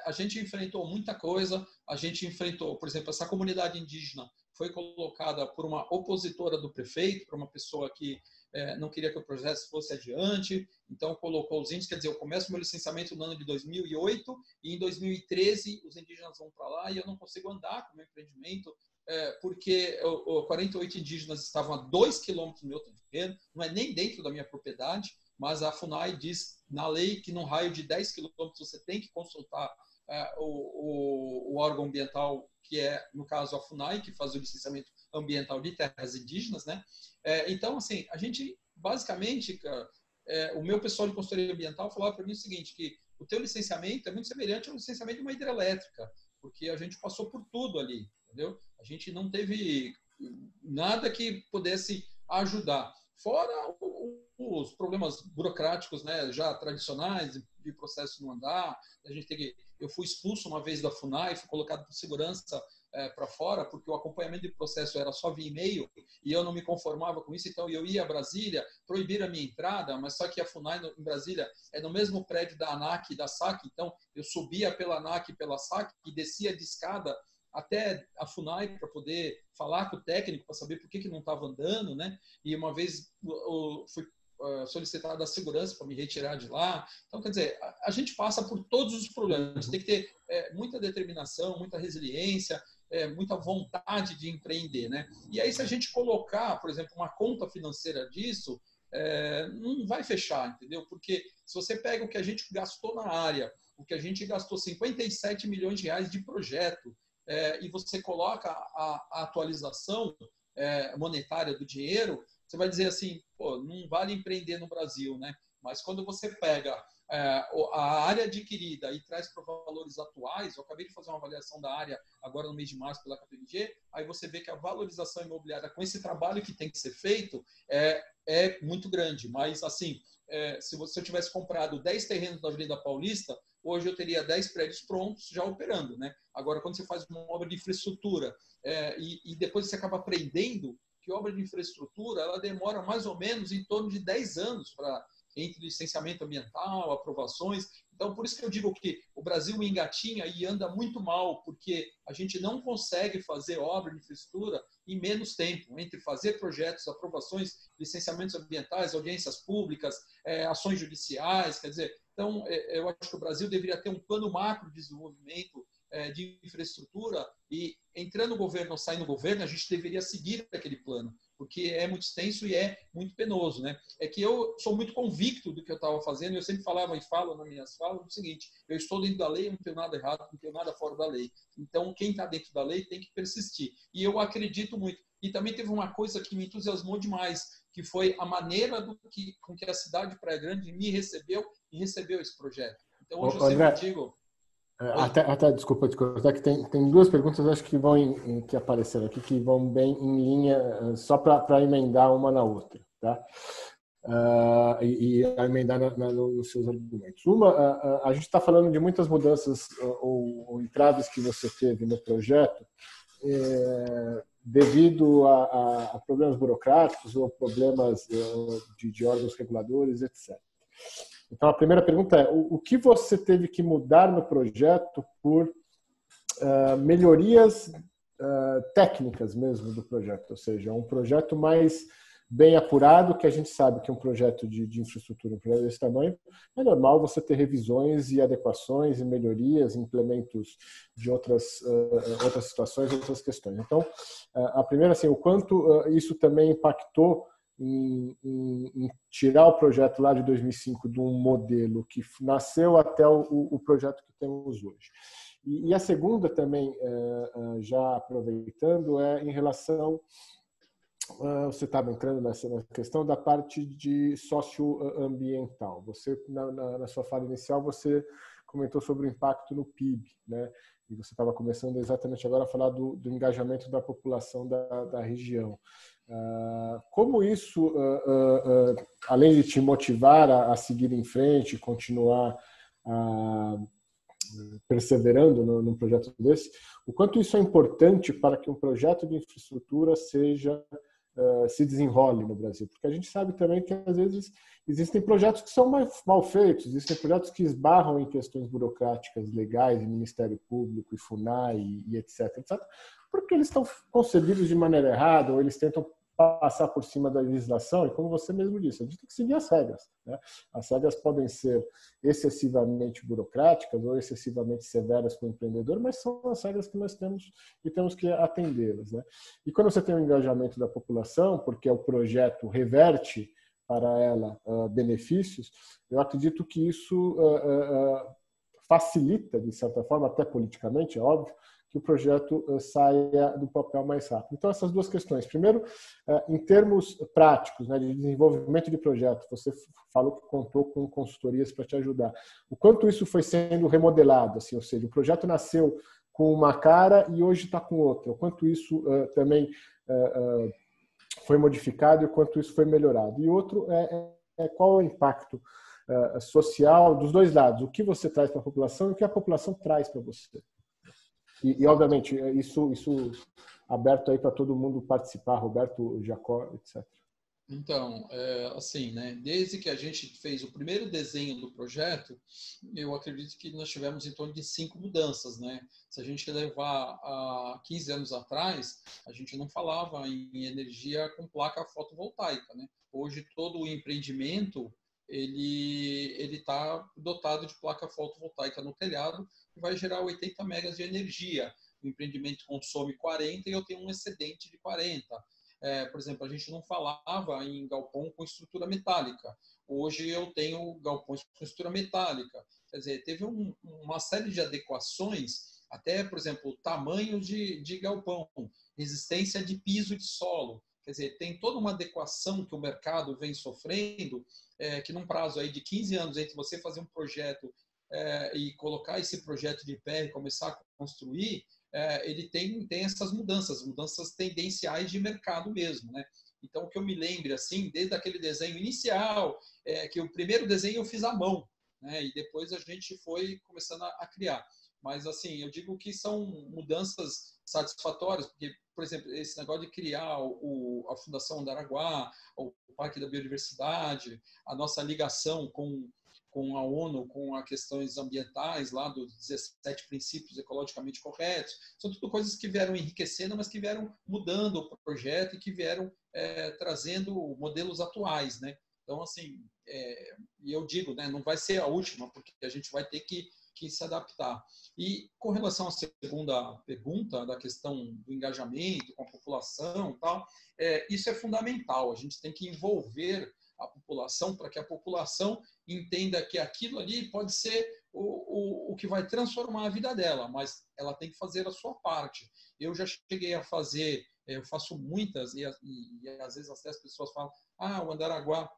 a gente enfrentou muita coisa, a gente enfrentou, por exemplo, essa comunidade indígena foi colocada por uma opositora do prefeito, por uma pessoa que não queria que o projeto fosse adiante, então colocou os índios, quer dizer, eu começo meu licenciamento no ano de 2008 e em 2013 os indígenas vão para lá e eu não consigo andar com o meu empreendimento, porque 48 indígenas estavam a 2 quilômetros do meu terreno, não é nem dentro da minha propriedade, mas a FUNAI diz na lei que num raio de 10 quilômetros você tem que consultar o órgão ambiental, que é, no caso, a FUNAI, que faz o licenciamento ambiental de terras indígenas, né? Então, assim, a gente, basicamente, o meu pessoal de consultoria ambiental falava para mim o seguinte, que o teu licenciamento é muito semelhante ao licenciamento de uma hidrelétrica, porque a gente passou por tudo ali, entendeu? A gente não teve nada que pudesse ajudar. Fora os problemas burocráticos, né, já tradicionais, de processo não andar, eu fui expulso uma vez da FUNAI, fui colocado por segurança para fora, porque o acompanhamento do processo era só via e-mail e eu não me conformava com isso, então eu ia a Brasília, proibiram a minha entrada, mas só que a FUNAI em Brasília é no mesmo prédio da ANAC e da SAC, então eu subia pela ANAC e pela SAC e descia de escada até a FUNAI para poder falar com o técnico, para saber por que não estava andando, né? E uma vez fui solicitado a segurança para me retirar de lá. Então, quer dizer, a gente passa por todos os problemas. Tem que ter muita determinação, muita resiliência, muita vontade de empreender, né? E aí, se a gente colocar, por exemplo, uma conta financeira disso, não vai fechar, entendeu? Porque se você pega o que a gente gastou na área, o que a gente gastou 57 milhões de reais de projeto, e você coloca a atualização monetária do dinheiro, você vai dizer assim, pô, não vale empreender no Brasil, né? Mas quando você pega a área adquirida e traz para valores atuais, eu acabei de fazer uma avaliação da área agora no mês de março pela KPMG, aí você vê que a valorização imobiliária com esse trabalho que tem que ser feito é muito grande. Mas, assim, se eu tivesse comprado 10 terrenos da Avenida Paulista, hoje eu teria 10 prédios prontos já operando, né? Agora, quando você faz uma obra de infraestrutura e depois você acaba aprendendo que obra de infraestrutura ela demora mais ou menos em torno de 10 anos entre licenciamento ambiental, aprovações. Então, por isso que eu digo que o Brasil engatinha e anda muito mal, porque a gente não consegue fazer obra de infraestrutura em menos tempo, entre fazer projetos, aprovações, licenciamentos ambientais, audiências públicas, ações judiciais, quer dizer, então, eu acho que o Brasil deveria ter um plano macro de desenvolvimento de infraestrutura e, entrando no governo ou saindo do governo, a gente deveria seguir aquele plano, porque é muito extenso e é muito penoso, né? É que eu sou muito convicto do que eu estava fazendo, e eu sempre falava e falo nas minhas falas o seguinte: eu estou dentro da lei, eu não tenho nada errado, não tenho nada fora da lei. Então, quem está dentro da lei tem que persistir. E eu acredito muito. E também teve uma coisa que me entusiasmou demais, que foi a maneira com que a cidade de Praia Grande me recebeu e recebeu esse projeto. Então, hoje eu sempre digo... Até desculpa te cortar, que tem duas perguntas, acho que que apareceram aqui, que vão bem em linha, só para emendar uma na outra, tá? E emendar nos seus argumentos. Uma, a gente está falando de muitas mudanças ou entraves que você teve no projeto devido a problemas burocráticos ou problemas de órgãos reguladores, etc. Então, a primeira pergunta é: o que você teve que mudar no projeto por melhorias técnicas mesmo do projeto? Ou seja, um projeto mais bem apurado, que a gente sabe que um projeto de infraestrutura, um projeto desse tamanho, é normal você ter revisões e adequações e melhorias, implementos de outras situações, outras questões. Então, a primeira, assim, o quanto isso também impactou em tirar o projeto lá de 2005 de um modelo que nasceu até o projeto que temos hoje. E a segunda também, já aproveitando, é em relação... Você estava entrando nessa questão da parte de socioambiental. Você, na sua fala inicial, você comentou sobre o impacto no PIB, né? E você estava começando exatamente agora a falar do engajamento da população da região. Como isso, além de te motivar a seguir em frente, continuar perseverando num projeto desse, o quanto isso é importante para que um projeto de infraestrutura se desenrole no Brasil? Porque a gente sabe também que, às vezes, existem projetos que são mal feitos, existem projetos que esbarram em questões burocráticas, legais, de Ministério Público, e FUNAI, e etc., porque eles estão concebidos de maneira errada, ou eles tentam passar por cima da legislação, e como você mesmo disse, a gente tem que seguir as regras, né? As regras podem ser excessivamente burocráticas ou excessivamente severas com o empreendedor, mas são as regras que nós temos e temos que atendê-las, né? E quando você tem o engajamento da população, porque o projeto reverte para ela benefícios, eu acredito que isso facilita, de certa forma, até politicamente, é óbvio, que o projeto saia do papel mais rápido. Então, essas duas questões. Primeiro, em termos práticos, né, de desenvolvimento de projeto, você falou que contou com consultorias para te ajudar. O quanto isso foi sendo remodelado, assim, ou seja, o projeto nasceu com uma cara e hoje está com outra. O quanto isso também foi modificado e o quanto isso foi melhorado. E outro qual é o impacto social dos dois lados. O que você traz para a população e o que a população traz para você. E obviamente, isso aberto aí para todo mundo participar, Roberto, Jacó, etc. Então, assim, né, desde que a gente fez o primeiro desenho do projeto, eu acredito que nós tivemos em torno de 5 mudanças, né? Se a gente levar a 15 anos atrás, a gente não falava em energia com placa fotovoltaica, né? Hoje, todo o empreendimento, ele está dotado de placa fotovoltaica no telhado, que vai gerar 80 megas de energia. O empreendimento consome 40 e eu tenho um excedente de 40. Por exemplo, a gente não falava em galpão com estrutura metálica. Hoje eu tenho galpões com estrutura metálica. Quer dizer, teve uma série de adequações, até, por exemplo, o tamanho de galpão, resistência de piso de solo. Quer dizer, tem toda uma adequação que o mercado vem sofrendo, que num prazo aí de 15 anos, entre você fazer um projeto e colocar esse projeto de pé e começar a construir, ele tem essas mudanças tendenciais de mercado mesmo, né? Então, o que eu me lembro, assim, desde aquele desenho inicial, que o primeiro desenho eu fiz à mão, né? E depois a gente foi começando a criar. Mas, assim, eu digo que são mudanças satisfatórias, porque, por exemplo, esse negócio de criar a Fundação Andaraguá, o Parque da Biodiversidade, a nossa ligação com a ONU, com as questões ambientais, lá dos 17 princípios ecologicamente corretos. São tudo coisas que vieram enriquecendo, mas que vieram mudando o projeto e que vieram trazendo modelos atuais, né? Então, assim, e eu digo, né, não vai ser a última, porque a gente vai ter que se adaptar. E com relação à segunda pergunta, da questão do engajamento com a população e tal, isso é fundamental. A gente tem que envolver a população para que a população entenda que aquilo ali pode ser o que vai transformar a vida dela, mas ela tem que fazer a sua parte. Eu já cheguei a fazer, eu faço muitas, e às vezes até as pessoas falam, o Andaraguá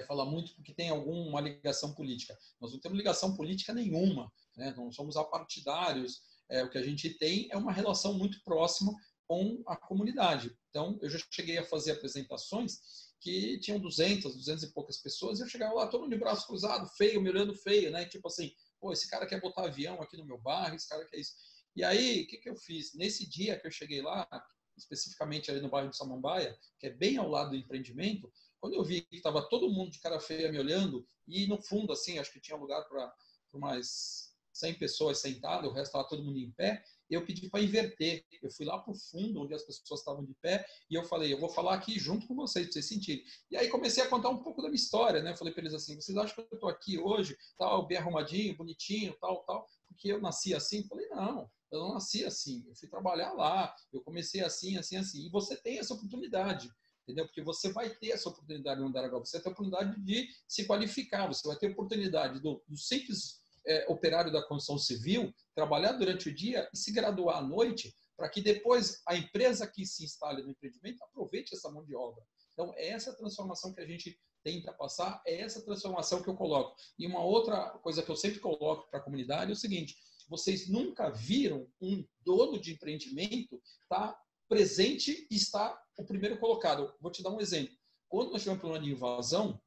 fala muito porque tem alguma ligação política. Nós não temos ligação política nenhuma, né? Não somos apartidários. O que a gente tem é uma relação muito próxima com a comunidade. Então, eu já cheguei a fazer apresentações que tinham 200 e poucas pessoas, e eu chegava lá todo mundo de braço cruzado, feio, me olhando feio, né? Tipo assim, pô, esse cara quer botar avião aqui no meu bairro, esse cara quer isso. E aí, o que eu fiz? Nesse dia que eu cheguei lá, especificamente ali no bairro de Samambaia, que é bem ao lado do empreendimento, quando eu vi que estava todo mundo de cara feia me olhando, e no fundo, assim, acho que tinha lugar para mais 100 pessoas sentadas, o resto estava todo mundo em pé, eu pedi para inverter. Eu fui lá para o fundo, onde as pessoas estavam de pé, e eu falei, eu vou falar aqui junto com vocês, para vocês sentirem. E aí comecei a contar um pouco da minha história, né? Eu falei para eles assim, vocês acham que eu estou aqui hoje, tal, bem arrumadinho, bonitinho, tal, porque eu nasci assim? Eu falei, não, eu não nasci assim. Eu fui trabalhar lá, eu comecei assim, assim, assim. E você tem essa oportunidade, entendeu? Porque você vai ter essa oportunidade no Andaraguá, você vai ter a oportunidade de se qualificar, você vai ter a oportunidade do simples operário da construção civil, trabalhar durante o dia e se graduar à noite, para que depois a empresa que se instale no empreendimento aproveite essa mão de obra. Então, é essa transformação que a gente tenta passar, é essa transformação que eu coloco. E uma outra coisa que eu sempre coloco para a comunidade é o seguinte, vocês nunca viram um dono de empreendimento estar presente e estar o primeiro colocado. Vou te dar um exemplo. Quando nós tivemos um problema de invasão,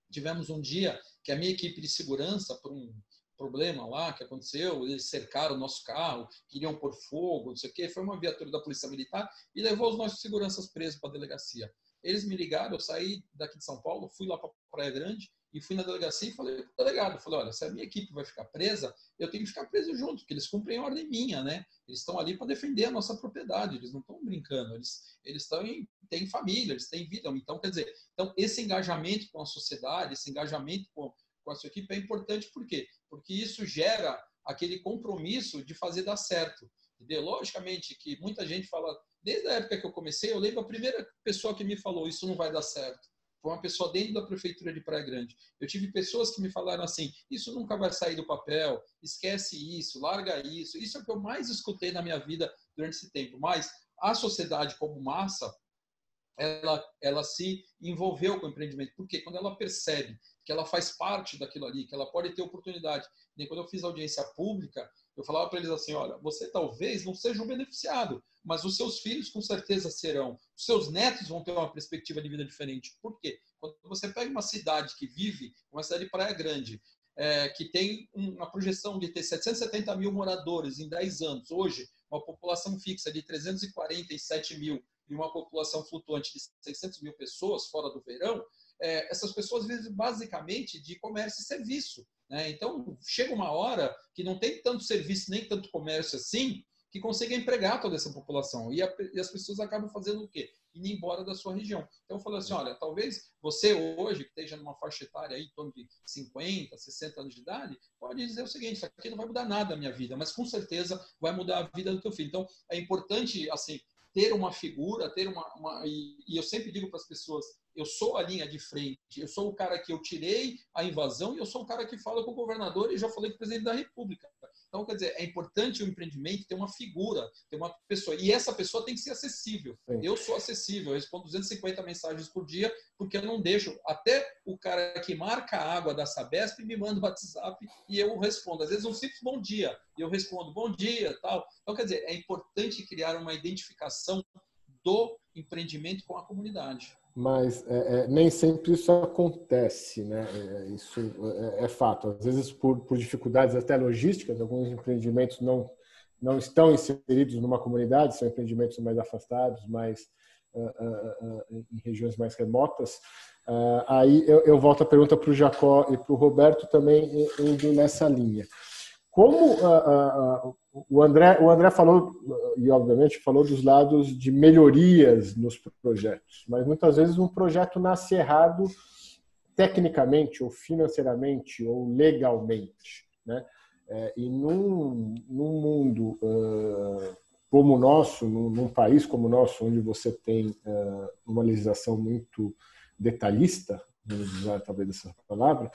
tivemos um dia que a minha equipe de segurança, por um problema lá que aconteceu, eles cercaram o nosso carro, queriam pôr fogo, não sei o quê, foi uma viatura da Polícia Militar e levou os nossos seguranças presos para a delegacia. Eles me ligaram, eu saí daqui de São Paulo, fui lá para Praia Grande e fui na delegacia e falei para o delegado, olha, se a minha equipe vai ficar presa, eu tenho que ficar preso junto, porque eles cumprem a ordem minha, né? Eles estão ali para defender a nossa propriedade, eles não estão brincando, eles têm família, eles têm vida. Então, quer dizer, esse engajamento com a sociedade, esse engajamento com a sua equipe é importante, por quê? Porque isso gera aquele compromisso de fazer dar certo. Entendeu? Logicamente que muita gente fala, desde a época que eu comecei, eu lembro a primeira pessoa que me falou, isso não vai dar certo. Foi uma pessoa dentro da prefeitura de Praia Grande. Eu tive pessoas que me falaram assim, isso nunca vai sair do papel, esquece isso, larga isso. Isso é o que eu mais escutei na minha vida durante esse tempo. Mas a sociedade como massa, ela se envolveu com o empreendimento. Por quê? Quando ela percebe que ela faz parte daquilo ali, que ela pode ter oportunidade. E quando eu fiz audiência pública, eu falava para eles assim, olha, você talvez não seja um beneficiado, mas os seus filhos com certeza serão. Os seus netos vão ter uma perspectiva de vida diferente. Por quê? Quando você pega uma cidade que vive, uma cidade de Praia Grande, que tem uma projeção de ter 770 mil moradores em 10 anos, hoje, uma população fixa de 347 mil e uma população flutuante de 600 mil pessoas fora do verão, essas pessoas vivem basicamente de comércio e serviço, né? Então, chega uma hora que não tem tanto serviço nem tanto comércio assim, que consiga empregar toda essa população. E as pessoas acabam fazendo o quê? Indo embora da sua região. Então, eu falo assim, olha, talvez você hoje, que esteja numa faixa etária aí, em torno de 50, 60 anos de idade, pode dizer o seguinte, isso aqui não vai mudar nada na minha vida, mas com certeza vai mudar a vida do teu filho. Então, é importante, assim, ter uma figura, e eu sempre digo para as pessoas, eu sou a linha de frente, eu sou o cara que eu tirei a invasão e eu sou o cara que fala com o governador e já falei com o presidente da República. Então, quer dizer, é importante o empreendimento ter uma figura, ter uma pessoa. E essa pessoa tem que ser acessível. Sim. Eu sou acessível, eu respondo 250 mensagens por dia, porque eu não deixo. Até o cara que marca a água da Sabesp me manda o WhatsApp e eu respondo. Às vezes um simples bom dia, e eu respondo bom dia, tal. Então, quer dizer, é importante criar uma identificação do empreendimento com a comunidade. Mas nem sempre isso acontece, né? Isso é fato. Às vezes, por dificuldades até logísticas, alguns empreendimentos não estão inseridos numa comunidade, são empreendimentos mais afastados, mais em regiões mais remotas. Aí eu volto a pergunta para o Jacó e para o Roberto também, indo nessa linha. Como o André falou, e obviamente falou dos lados de melhorias nos projetos, mas muitas vezes um projeto nasce errado tecnicamente, ou financeiramente, ou legalmente, né? E num mundo como o nosso, num país como o nosso, onde você tem uma legislação muito detalhista, vamos usar talvez essa palavra,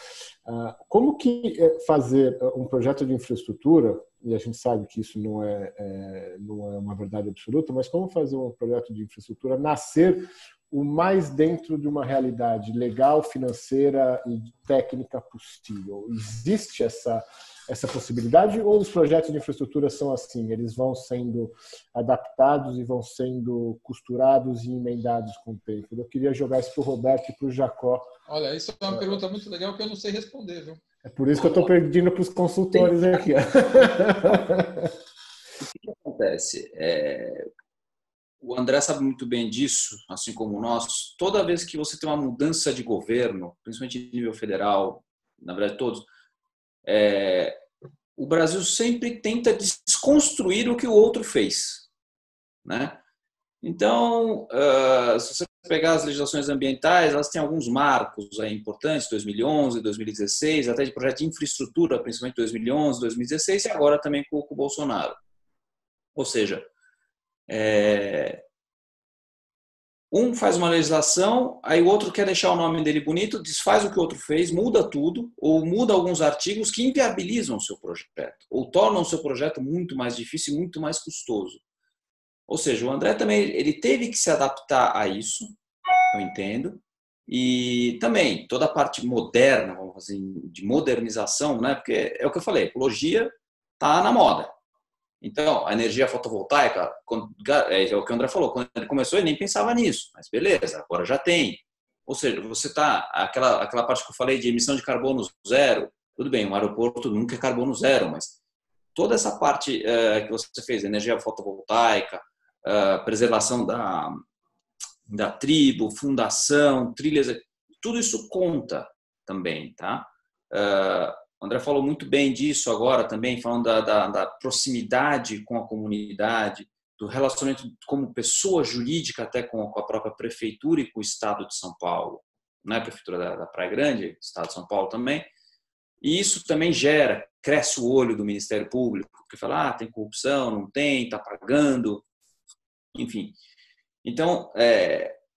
como que fazer um projeto de infraestrutura, e a gente sabe que isso não é uma verdade absoluta, mas como fazer um projeto de infraestrutura nascer o mais dentro de uma realidade legal, financeira e técnica possível? Existe essa possibilidade, ou os projetos de infraestrutura são assim, eles vão sendo adaptados e vão sendo costurados e emendados com o tempo? Eu queria jogar isso para o Roberto e para o Jacó. Olha, isso é uma pergunta muito legal que eu não sei responder, viu? É por isso que eu estou pedindo para os consultores aqui. O que acontece? O André sabe muito bem disso, assim como nós. Toda vez que você tem uma mudança de governo, principalmente em nível federal, na verdade todos, o Brasil sempre tenta desconstruir o que o outro fez, né? Então, se você pegar as legislações ambientais, elas têm alguns marcos aí importantes, 2011, 2016, até de projeto de infraestrutura, principalmente 2011, 2016, e agora também com o Bolsonaro. Ou seja, um faz uma legislação, aí o outro quer deixar o nome dele bonito, desfaz o que o outro fez, muda tudo, ou muda alguns artigos que inviabilizam o seu projeto, ou tornam o seu projeto muito mais difícil e muito mais custoso. Ou seja, o André também ele teve que se adaptar a isso, eu entendo, e também toda a parte moderna, vamos dizer, de modernização, né? Porque é o que eu falei, a ecologia está na moda. Então, a energia fotovoltaica, é o que o André falou, quando ele começou ele nem pensava nisso, mas beleza, agora já tem. Ou seja, você está, aquela parte que eu falei de emissão de carbono zero, tudo bem, um aeroporto nunca é carbono zero, mas toda essa parte que você fez, energia fotovoltaica, preservação da tribo, fundação, trilhas, tudo isso conta também, tá? O André falou muito bem disso agora também, falando da proximidade com a comunidade, do relacionamento como pessoa jurídica até com a própria prefeitura e com o Estado de São Paulo, né? Prefeitura da Praia Grande, Estado de São Paulo também. E isso também cresce o olho do Ministério Público, porque fala, tem corrupção, não tem, está pagando, enfim. Então,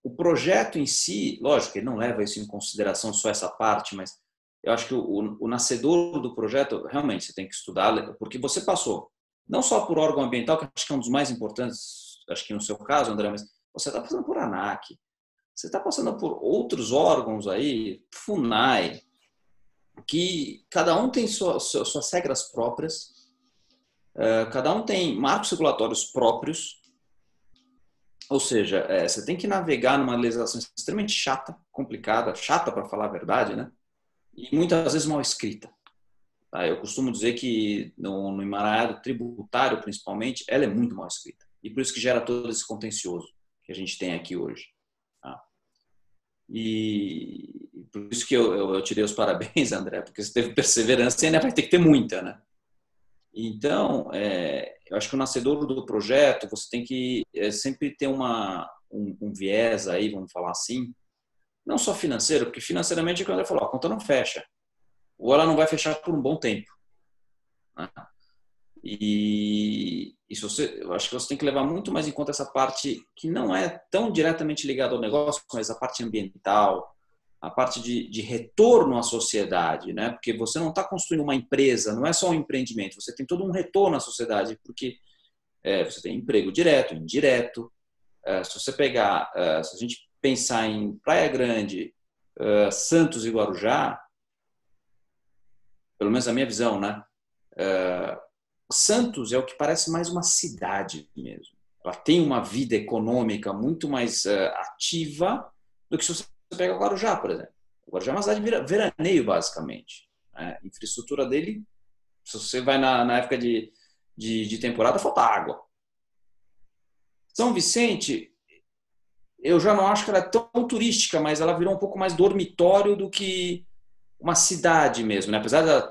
o projeto em si, lógico, ele não leva isso em consideração só essa parte, mas eu acho que o nascedor do projeto, realmente, você tem que estudar, porque você passou, não só por órgão ambiental, que acho que é um dos mais importantes, acho que no seu caso, André, mas você está passando por ANAC, você está passando por outros órgãos aí, FUNAI, que cada um tem suas regras próprias, cada um tem marcos regulatórios próprios, ou seja, você tem que navegar numa legislação extremamente chata, complicada, chata para falar a verdade, né? E muitas vezes mal escrita. Tá? Eu costumo dizer que no emaranhado tributário, principalmente, ela é muito mal escrita. E por isso que gera todo esse contencioso que a gente tem aqui hoje. Tá? E por isso que eu tirei os parabéns, André, porque você teve perseverança e ainda vai ter que ter muita, né? Então, eu acho que o nascedor do projeto, você tem que sempre ter um viés aí, vamos falar assim, não só financeiro, porque financeiramente, quando ele falou, a conta não fecha, ou ela não vai fechar por um bom tempo. Né? E isso eu acho que você tem que levar muito mais em conta essa parte que não é tão diretamente ligada ao negócio, mas a parte ambiental, a parte de retorno à sociedade, né? Porque você não está construindo uma empresa, não é só um empreendimento, você tem todo um retorno à sociedade, porque você tem emprego direto, indireto. Se você pegar, se a gente pensar em Praia Grande, Santos e Guarujá, pelo menos a minha visão, né? Santos é o que parece mais uma cidade mesmo. Ela tem uma vida econômica muito mais ativa do que se você pega o Guarujá, por exemplo. O Guarujá é uma cidade de veraneio, basicamente. A infraestrutura dele, se você vai na época de temporada, falta água. São Vicente, eu já não acho que ela é tão turística, mas ela virou um pouco mais dormitório do que uma cidade mesmo. Né? Apesar de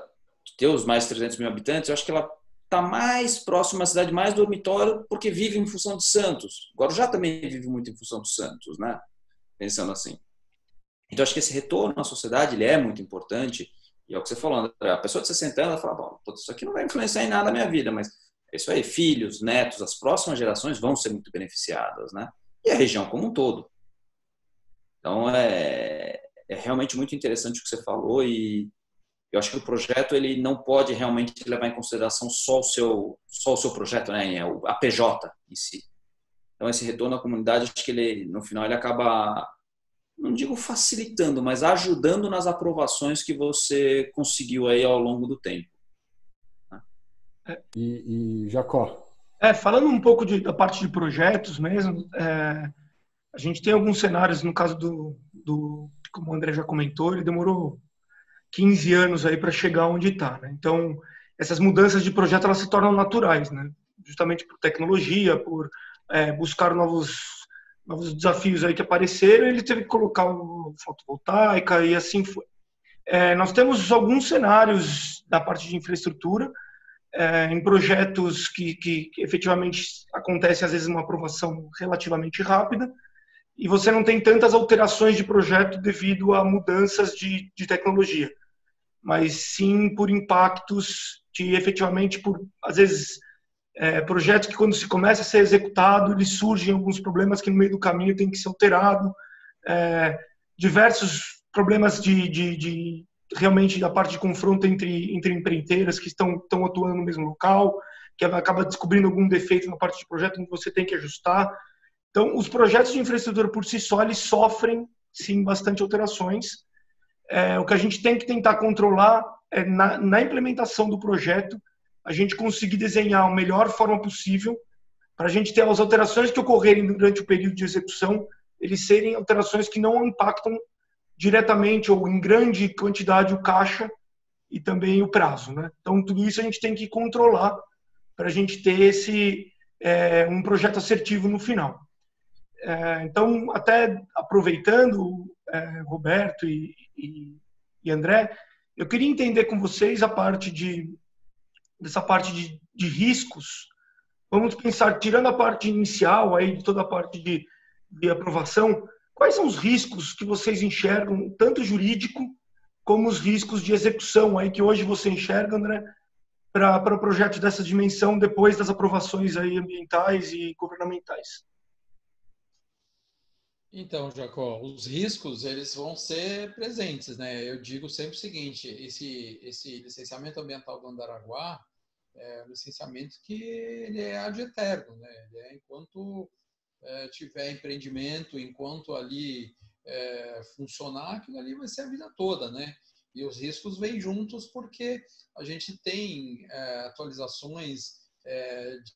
ter os mais de 300 mil habitantes, eu acho que ela está mais próxima à cidade, mais dormitório, porque vive em função de Santos. Guarujá também vive muito em função de Santos, né? Pensando assim. Então, acho que esse retorno à sociedade ele é muito importante. E é o que você falou, André, a pessoa de 60 anos ela fala, bom, isso aqui não vai influenciar em nada na minha vida, mas é isso aí, filhos, netos, as próximas gerações vão ser muito beneficiadas, né? E a região como um todo. Então, é realmente muito interessante o que você falou e eu acho que o projeto ele não pode realmente levar em consideração só o seu projeto, né? A PJ em si. Então, esse retorno à comunidade, acho que ele, no final, ele acaba, não digo facilitando, mas ajudando nas aprovações que você conseguiu aí ao longo do tempo. E Jacó? Falando um pouco da parte de projetos mesmo, a gente tem alguns cenários, no caso como o André já comentou, ele demorou 15 anos aí para chegar onde está, né? Então, essas mudanças de projeto elas se tornam naturais, né? Justamente por tecnologia, por buscar novos desafios aí que apareceram, ele teve que colocar o fotovoltaica e assim foi. Nós temos alguns cenários da parte de infraestrutura, em projetos que efetivamente acontece às vezes uma aprovação relativamente rápida e você não tem tantas alterações de projeto devido a mudanças de tecnologia, mas sim por impactos de efetivamente por às vezes projetos que quando se começa a ser executado eles surgem alguns problemas que no meio do caminho tem que ser alterado, diversos problemas de realmente da parte de confronto entre empreiteiras que estão atuando no mesmo local, que acaba descobrindo algum defeito na parte de projeto que você tem que ajustar. Então, os projetos de infraestrutura por si só, eles sofrem, sim, bastante alterações. O que a gente tem que tentar controlar é, na implementação do projeto, a gente conseguir desenhar a melhor forma possível para a gente ter as alterações que ocorrerem durante o período de execução, eles serem alterações que não impactam diretamente ou em grande quantidade o caixa e também o prazo, né? Então, tudo isso a gente tem que controlar para a gente ter um projeto assertivo no final. Então, até aproveitando, Roberto e André, eu queria entender com vocês dessa parte de riscos. Vamos pensar, tirando a parte inicial, aí, de toda a parte de aprovação, quais são os riscos que vocês enxergam, tanto jurídico como os riscos de execução aí que hoje você enxerga, André, para projetos dessa dimensão depois das aprovações aí ambientais e governamentais? Então, Jacó, os riscos eles vão ser presentes, né? Eu digo sempre o seguinte: esse licenciamento ambiental do Andaraguá é um licenciamento que ele é ad eterno, né? Ele enquanto tiver empreendimento, enquanto ali funcionar, aquilo ali vai ser a vida toda, né? E os riscos vêm juntos porque a gente tem atualizações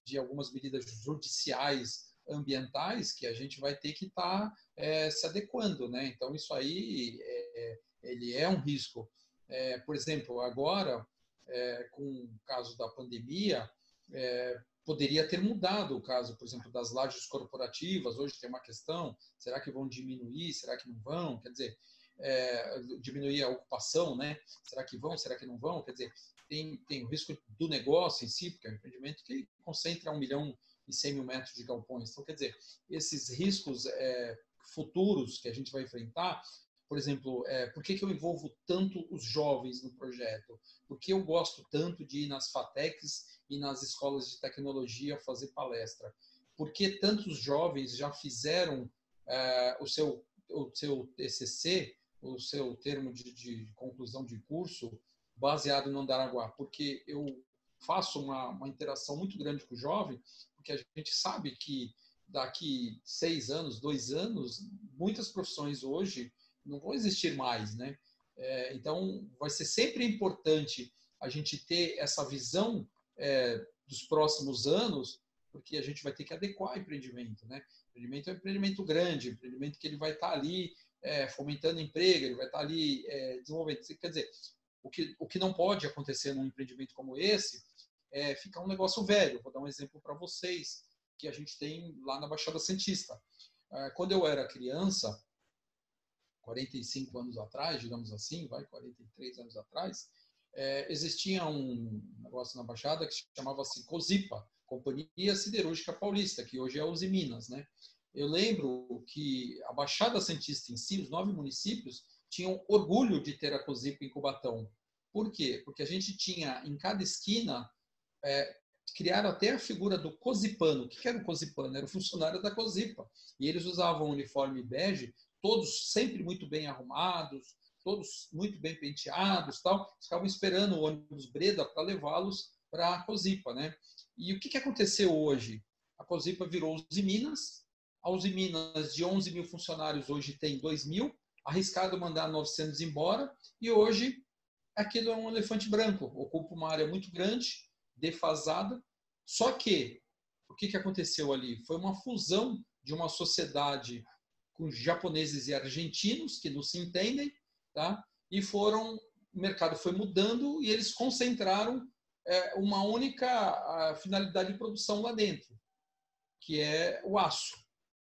de algumas medidas judiciais ambientais que a gente vai ter que estar se adequando, né? Então isso aí ele é um risco. Por exemplo, agora com o caso da pandemia, poderia ter mudado o caso, por exemplo, das lajes corporativas. Hoje tem uma questão, será que vão diminuir, será que não vão? Quer dizer, diminuir a ocupação, né? Será que vão, será que não vão? Quer dizer, tem o risco do negócio em si, porque é um empreendimento que concentra 1.100.000 metros de galpões. Então, quer dizer, esses riscos futuros que a gente vai enfrentar, por exemplo, por que eu envolvo tanto os jovens no projeto? Por que eu gosto tanto de ir nas FATECs e nas escolas de tecnologia fazer palestra? Por que tantos jovens já fizeram o seu TCC, o seu termo de conclusão de curso, baseado no Andaraguá? Porque eu faço uma interação muito grande com o jovem, porque a gente sabe que daqui 6 anos, 2 anos, muitas profissões hoje não vão existir mais, né? Então, vai ser sempre importante a gente ter essa visão dos próximos anos, porque a gente vai ter que adequar o empreendimento, né? O empreendimento é um empreendimento grande, um empreendimento que ele vai estar ali fomentando emprego, ele vai estar ali desenvolvendo. Quer dizer, o que não pode acontecer num empreendimento como esse é ficar um negócio velho. Vou dar um exemplo para vocês, que a gente tem lá na Baixada Santista. Quando eu era criança, 45 anos atrás, digamos assim, 43 anos atrás, existia um negócio na Baixada que chamava-se COSIPA, Companhia Siderúrgica Paulista, que hoje é a Usiminas, né? Eu lembro que a Baixada Santista em si, os 9 municípios, tinham orgulho de ter a COSIPA em Cubatão. Por quê? Porque a gente tinha em cada esquina, criaram até a figura do cosipano. O que era o cosipano? Era o funcionário da COSIPA. E eles usavam um uniforme bege, todos sempre muito bem arrumados, todos muito bem penteados, tal. Ficavam esperando o ônibus Breda para levá-los para a COSIPA, né? E o que aconteceu hoje? A COSIPA virou Usiminas. A Usiminas, de 11.000 funcionários, hoje tem 2.000. Arriscado mandar 900 embora. E hoje, aquilo é um elefante branco. Ocupa uma área muito grande, defasada. Só que, o que aconteceu ali? Foi uma fusão de uma sociedade com japoneses e argentinos, que não se entendem, tá? E o mercado foi mudando e eles concentraram uma única finalidade de produção lá dentro, que é o aço.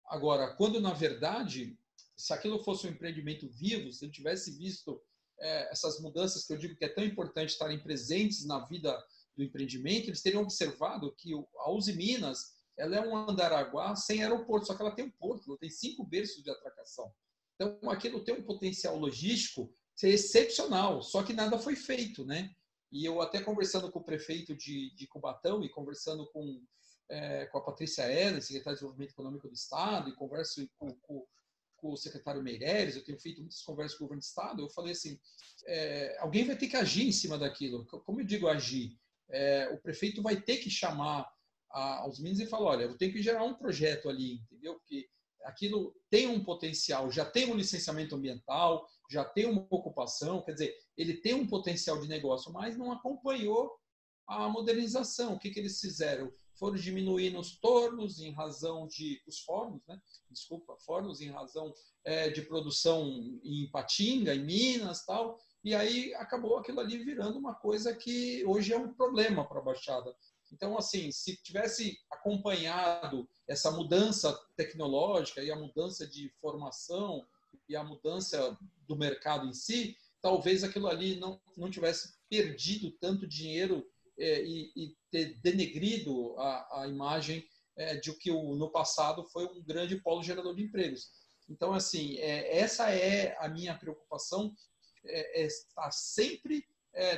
Agora, quando na verdade, se aquilo fosse um empreendimento vivo, se ele tivesse visto essas mudanças que eu digo que é tão importante estarem presentes na vida do empreendimento, eles teriam observado que a Usiminas, ela é um Andaraguá sem aeroporto, só que ela tem um porto, ela tem 5 berços de atracação. Então, aquilo tem um potencial logístico excepcional, só que nada foi feito, né? E eu até conversando com o prefeito de Cubatão e conversando com a Patrícia Heller, secretária de Desenvolvimento Econômico do Estado, e converso com o secretário Meireles, eu tenho feito muitas conversas com o governo do Estado, eu falei assim, alguém vai ter que agir em cima daquilo. Como eu digo agir? O prefeito vai ter que chamar aos Minas e falar, olha, eu tenho que gerar um projeto ali, entendeu? Porque aquilo tem um potencial, já tem um licenciamento ambiental, já tem uma ocupação, quer dizer, ele tem um potencial de negócio, mas não acompanhou a modernização. O que eles fizeram? Foram diminuindo os tornos em razão os fornos, né? Desculpa, fornos em razão de produção em Ipatinga, em Minas, tal. E aí acabou aquilo ali virando uma coisa que hoje é um problema para a Baixada. Então, assim, se tivesse acompanhado essa mudança tecnológica e a mudança de formação e a mudança do mercado em si, talvez aquilo ali não tivesse perdido tanto dinheiro e ter denegrido a imagem de que no passado foi um grande polo gerador de empregos. Então, assim, essa é a minha preocupação, estar sempre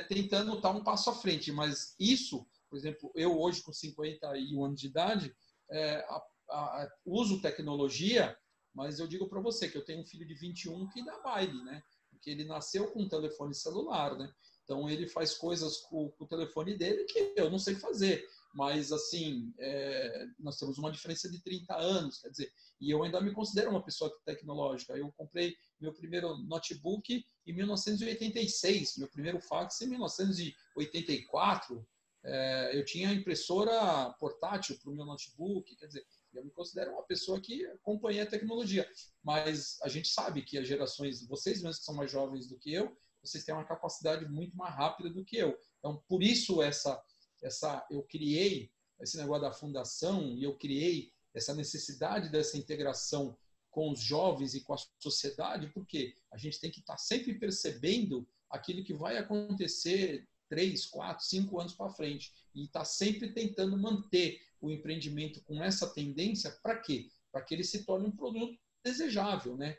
tentando estar um passo à frente, mas isso, por exemplo, eu hoje com 51 anos de idade, uso tecnologia, mas eu digo para você que eu tenho um filho de 21 que dá baile, né? Porque ele nasceu com um telefone celular, né? Então ele faz coisas com o telefone dele que eu não sei fazer, mas assim, nós temos uma diferença de 30 anos, quer dizer, e eu ainda me considero uma pessoa tecnológica. Eu comprei meu primeiro notebook em 1986, meu primeiro fax em 1984, eu tinha impressora portátil para o meu notebook, quer dizer, eu me considero uma pessoa que acompanha a tecnologia, mas a gente sabe que as gerações, vocês mesmos que são mais jovens do que eu, vocês têm uma capacidade muito mais rápida do que eu. Então, por isso eu criei esse negócio da fundação e eu criei essa necessidade dessa integração com os jovens e com a sociedade, porque a gente tem que estar sempre percebendo aquilo que vai acontecer 3, 4, 5 anos para frente. E está sempre tentando manter o empreendimento com essa tendência. Para quê? Para que ele se torne um produto desejável, né?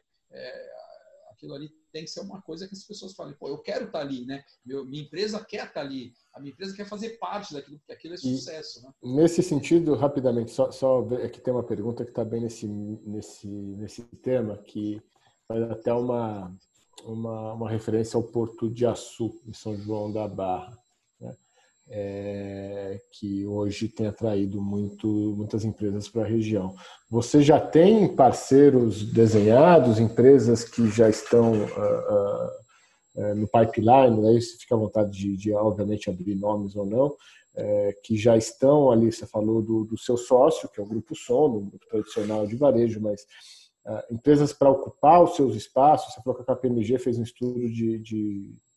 Aquilo ali tem que ser uma coisa que as pessoas falem, pô, eu quero estar ali, né? Minha empresa quer estar ali, a minha empresa quer fazer parte daquilo, porque aquilo é sucesso, né? Nesse sentido, rapidamente, só aqui tem uma pergunta que está bem nesse tema, que faz até uma referência ao Porto de Açu, em São João da Barra, né? Que hoje tem atraído muitas empresas para a região. Você já tem parceiros desenhados, empresas que já estão no pipeline, né? Isso fica à vontade de obviamente, abrir nomes ou não, que já estão ali, você falou do seu sócio, que é o Grupo Sono, um grupo tradicional de varejo, mas empresas para ocupar os seus espaços. Você falou que a KPMG fez um estudo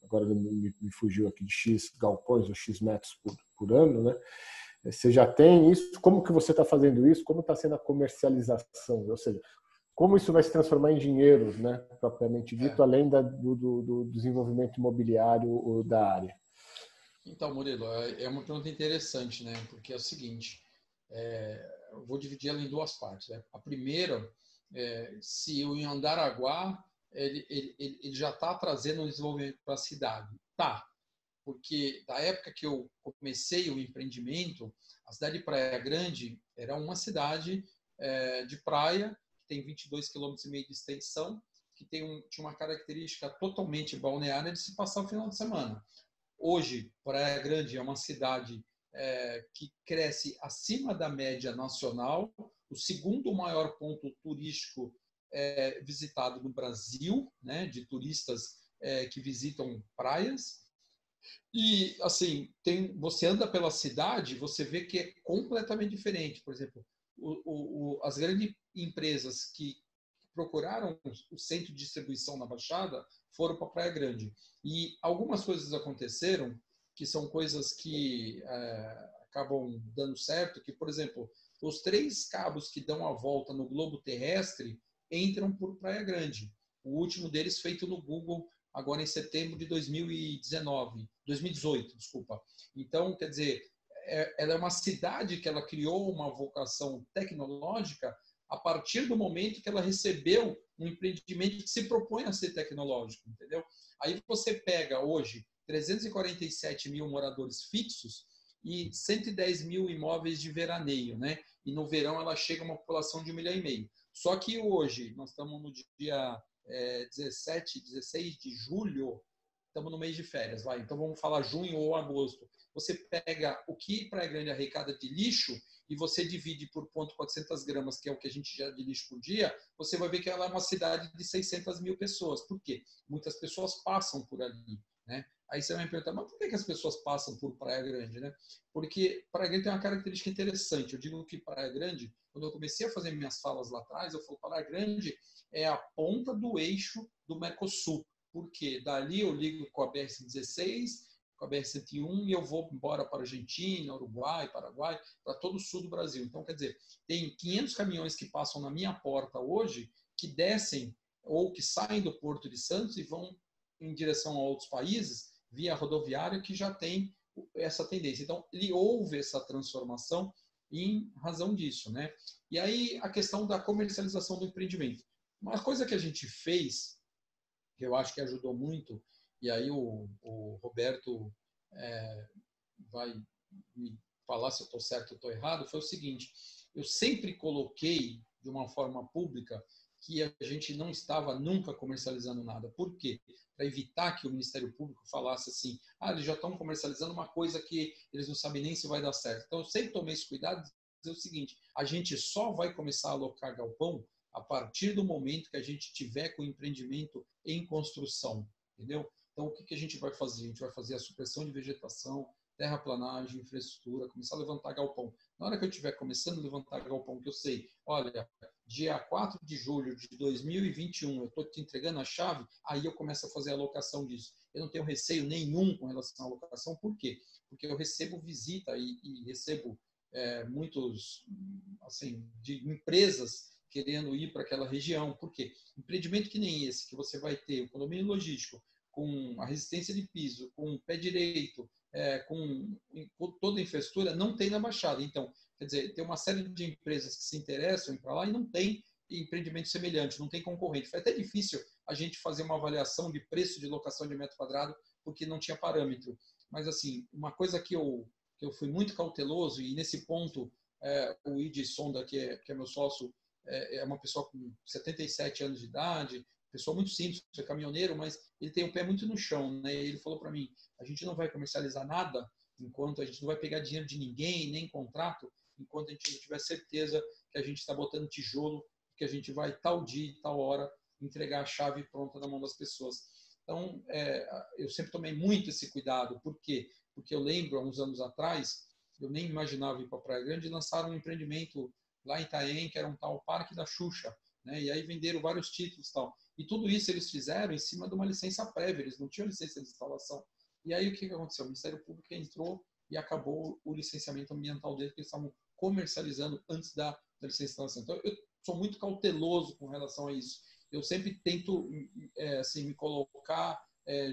agora me fugiu aqui, de X galpões ou X metros por ano, né? Você já tem isso? Como que você está fazendo isso? Como está sendo a comercialização? Ou seja, como isso vai se transformar em dinheiro, né, propriamente dito, além do desenvolvimento imobiliário da área? Então, Murilo, é uma pergunta interessante, né? Porque é o seguinte, eu vou dividir ela em duas partes, né? A primeira, se o Andaraguá ele já está trazendo um desenvolvimento para a cidade. Tá, porque da época que eu comecei o empreendimento, a cidade de Praia Grande era uma cidade de praia, que tem 22,5 km de extensão, que tinha uma característica totalmente balneária de se passar o final de semana. Hoje, Praia Grande é uma cidade que cresce acima da média nacional, o segundo maior ponto turístico visitado no Brasil, né, de turistas que visitam praias. E, assim, você anda pela cidade, você vê que é completamente diferente. Por exemplo, as grandes empresas que procuraram o centro de distribuição na Baixada foram para Praia Grande. E algumas coisas aconteceram que são coisas que acabam dando certo, que, por exemplo, os 3 cabos que dão a volta no globo terrestre entram por Praia Grande. O último deles feito no Google agora em setembro de 2018, desculpa. Então, quer dizer, ela é uma cidade que ela criou uma vocação tecnológica a partir do momento que ela recebeu um empreendimento que se propõe a ser tecnológico, entendeu? Aí você pega hoje 347 mil moradores fixos e 110 mil imóveis de veraneio, né? E no verão ela chega a uma população de 1,5 milhão. Só que hoje, nós estamos no dia 16 de julho, estamos no mês de férias, vai. Então vamos falar junho ou agosto. Você pega o que Praia Grande arrecada de lixo e você divide por 0,400 gramas, que é o que a gente gera de lixo por dia, você vai ver que ela é uma cidade de 600 mil pessoas. Por quê? Muitas pessoas passam por ali, né? Aí você vai me perguntar, mas por que as pessoas passam por Praia Grande, né? Porque Praia Grande tem uma característica interessante. Eu digo que Praia Grande, quando eu comecei a fazer minhas falas lá atrás, eu falo, Praia Grande é a ponta do eixo do Mercosul. Porque dali eu ligo com a BR-116, com a BR-101 e eu vou embora para a Argentina, Uruguai, Paraguai, para todo o sul do Brasil. Então, quer dizer, tem 500 caminhões que passam na minha porta hoje que descem ou que saem do Porto de Santos e vão em direção a outros países via rodoviária que já tem essa tendência. Então, houve essa transformação em razão disso, né? E aí, a questão da comercialização do empreendimento. Uma coisa que a gente fez, que eu acho que ajudou muito, e aí o Roberto vai me falar se eu estou certo ou estou errado, foi o seguinte: eu sempre coloquei de uma forma pública que a gente não estava nunca comercializando nada. Por quê? Para evitar que o Ministério Público falasse assim, eles já estão comercializando uma coisa que eles não sabem nem se vai dar certo. Então, eu sempre tomei esse cuidado de dizer o seguinte: a gente só vai começar a alocar galpão a partir do momento que a gente tiver com o empreendimento em construção, entendeu? Então, o que a gente vai fazer? A gente vai fazer a supressão de vegetação, terraplanagem, infraestrutura, começar a levantar galpão. Na hora que eu estiver começando a levantar galpão, que eu sei, olha, dia 4 de julho de 2021, eu estou te entregando a chave, aí eu começo a fazer a alocação disso. Eu não tenho receio nenhum com relação à alocação. Por quê? Porque eu recebo visita e recebo muitos, assim, de empresas querendo ir para aquela região. Por quê? Empreendimento que nem esse, que você vai ter, o condomínio logístico, com a resistência de piso, com o pé direito, com toda a infraestrutura, não tem na Baixada. Então, quer dizer, tem uma série de empresas que se interessam em ir para lá e não tem empreendimento semelhante, não tem concorrente. Foi até difícil a gente fazer uma avaliação de preço de locação de metro quadrado, porque não tinha parâmetro. Mas, assim, uma coisa que eu fui muito cauteloso, e nesse ponto, o Ide Sonda, que é meu sócio, é uma pessoa com 77 anos de idade, pessoa muito simples, é caminhoneiro, mas ele tem o pé muito no chão, né? Ele falou para mim, a gente não vai comercializar nada enquanto a gente não vai pegar dinheiro de ninguém, nem contrato, enquanto a gente não tiver certeza que a gente está botando tijolo, que a gente vai tal dia, tal hora, entregar a chave pronta na mão das pessoas. Então, eu sempre tomei muito esse cuidado. Por quê? Porque eu lembro, há uns anos atrás, eu nem imaginava ir para Praia Grande, e lançaram um empreendimento lá em Itaém, que era um tal Parque da Xuxa, né? E aí venderam vários títulos e tal. E tudo isso eles fizeram em cima de uma licença prévia, eles não tinham licença de instalação. E aí o que aconteceu? O Ministério Público entrou e acabou o licenciamento ambiental deles, porque eles estavam comercializando antes da licença de instalação. Então, eu sou muito cauteloso com relação a isso. Eu sempre tento assim, me colocar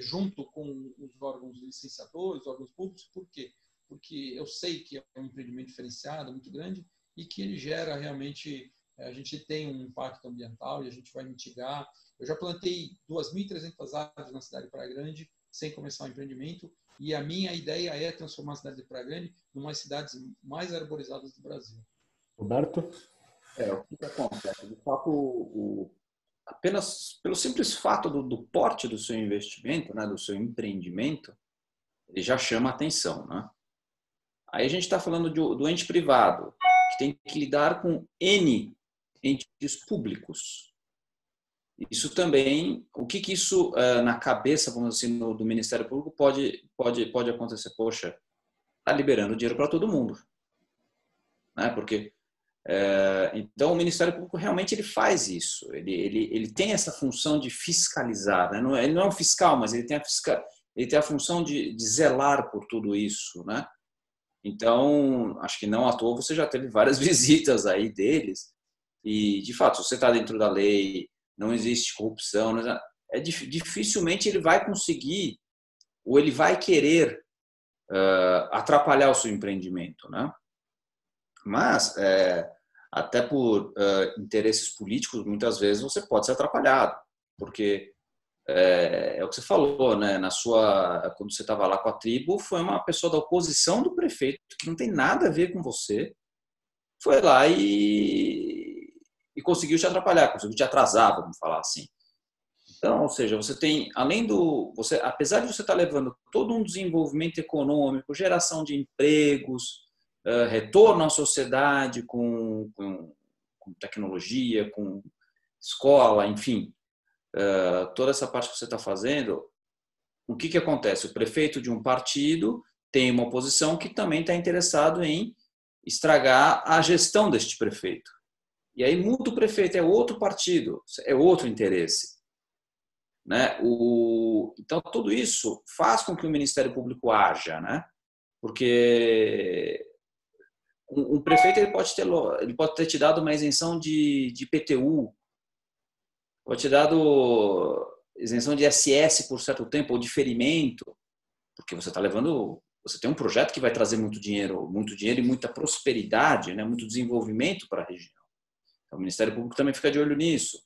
junto com os órgãos licenciadores, órgãos públicos. Por quê? Porque eu sei que é um empreendimento diferenciado, muito grande, e que ele gera realmente, a gente tem um impacto ambiental e a gente vai mitigar. Eu já plantei 2.300 árvores na cidade de Praia Grande, sem começar o empreendimento, e a minha ideia é transformar a cidade de Praia Grande em uma das cidades mais arborizadas do Brasil. Roberto? O que acontece? De fato, apenas pelo simples fato do porte do seu investimento, né, do seu empreendimento, ele já chama a atenção, né? Aí a gente está falando do ente privado, que tem que lidar com N entes públicos. Isso também, o que isso na cabeça, vamos dizer assim, do Ministério Público pode acontecer? Poxa, está liberando dinheiro para todo mundo, né? Porque então o Ministério Público realmente ele faz isso, ele tem essa função de fiscalizar, né? Ele não é um fiscal, mas ele tem a função de zelar por tudo isso, né? Então, acho que não à toa você já teve várias visitas aí deles e, de fato, se você está dentro da lei, não existe corrupção, dificilmente ele vai conseguir ou ele vai querer atrapalhar o seu empreendimento, né? Mas, até por interesses políticos, muitas vezes você pode ser atrapalhado, porque é o que você falou, né? Quando você estava lá com a tribo, foi uma pessoa da oposição do prefeito, que não tem nada a ver com você, foi lá e conseguiu te atrapalhar, conseguiu te atrasar, vamos falar assim. Então, ou seja, você tem, apesar de você estar levando todo um desenvolvimento econômico, geração de empregos, retorno à sociedade com tecnologia, com escola, enfim, toda essa parte que você está fazendo, o que acontece? O prefeito de um partido tem uma oposição que também está interessado em estragar a gestão deste prefeito. E aí muda o prefeito, é outro partido, é outro interesse, né? Então, tudo isso faz com que o Ministério Público haja, né? Porque um prefeito ele pode ter te dado uma isenção de IPTU, pode ter dado isenção de ISS por certo tempo, ou diferimento, porque você tem um projeto que vai trazer muito dinheiro e muita prosperidade, né? Muito desenvolvimento para a região. Então, o Ministério Público também fica de olho nisso.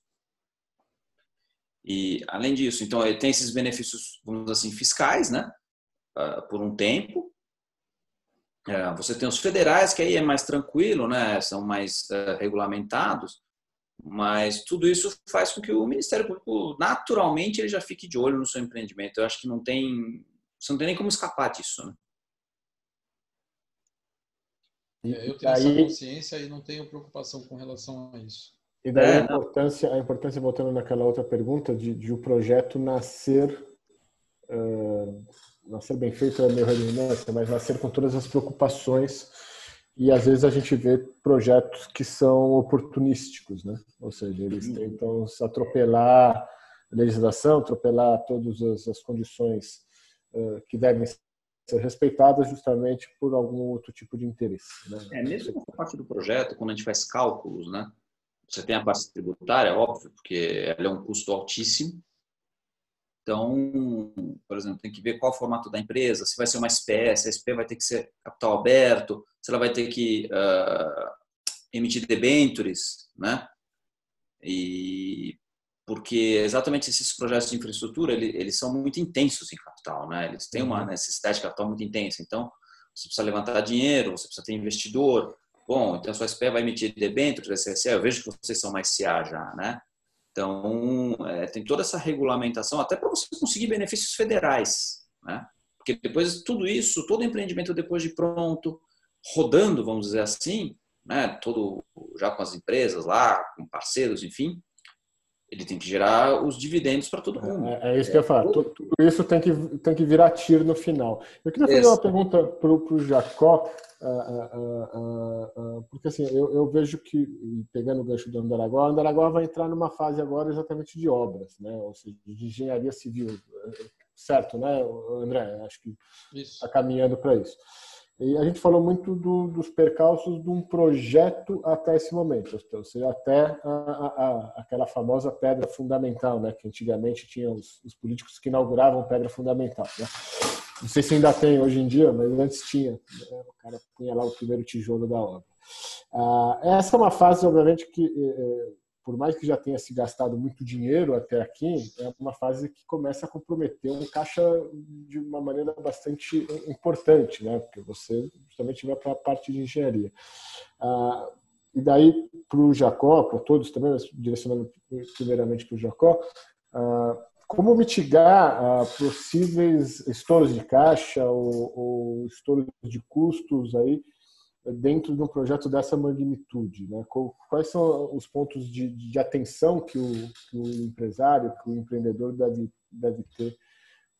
E, além disso, então, ele tem esses benefícios, vamos dizer assim, fiscais, né? Por um tempo. Você tem os federais, que aí é mais tranquilo, né? São mais regulamentados, mas tudo isso faz com que o Ministério Público, naturalmente, ele já fique de olho no seu empreendimento. Eu acho que você não tem nem como escapar disso, né? Eu tenho essa consciência e não tenho preocupação com relação a isso. E daí a importância, voltando naquela outra pergunta, de o projeto nascer nascer bem feito é meio redundância, mas nascer com todas as preocupações, e às vezes a gente vê projetos que são oportunísticos, né? Ou seja, eles tentam atropelar a legislação, atropelar todas as condições que devem ser respeitadas justamente por algum outro tipo de interesse, né? Mesmo essa parte do projeto, quando a gente faz cálculos, né? Você tem a parte tributária, óbvio, porque ela é um custo altíssimo. Então, por exemplo, tem que ver qual é o formato da empresa, se vai ser uma SPE, se a SPE vai ter que ser capital aberto, se ela vai ter que emitir debêntures, né? E porque exatamente esses projetos de infraestrutura, eles são muito intensos em capital, né? Eles têm uma necessidade de capital muito intensa. Então, você precisa levantar dinheiro, você precisa ter investidor. Bom, então a sua SPE vai emitir debêntures, SSE, eu vejo que vocês são mais CA já, né? Então, tem toda essa regulamentação, até para você conseguir benefícios federais, né? Porque depois tudo isso, todo empreendimento depois de pronto, rodando, vamos dizer assim, né? Todo já com as empresas lá, com parceiros, enfim, ele tem que gerar os dividendos para todo mundo. É isso que eu ia falar. Tudo isso tem que virar TIR no final. Eu queria fazer uma pergunta para o Jacó, porque assim, eu vejo que, pegando o gancho do Andaraguá vai entrar numa fase agora exatamente de obras, né? Ou seja, de engenharia civil. Certo, né, André? Acho que está caminhando para isso. E a gente falou muito dos percalços de um projeto até esse momento, ou seja, até aquela famosa pedra fundamental, né, que antigamente tinha os políticos que inauguravam pedra fundamental, né? Não sei se ainda tem hoje em dia, mas antes tinha, né? O cara punha lá o primeiro tijolo da obra. Essa é uma fase, obviamente, que por mais que já tenha se gastado muito dinheiro até aqui, é uma fase que começa a comprometer um caixa de uma maneira bastante importante, né? Porque você justamente vai para a parte de engenharia. E daí, para o Jacó, para todos também, mas direcionando primeiramente para o Jacó, como mitigar possíveis estouros de caixa ou estouros de custos aí dentro de um projeto dessa magnitude, né? Quais são os pontos de atenção que o empresário, que o empreendedor deve ter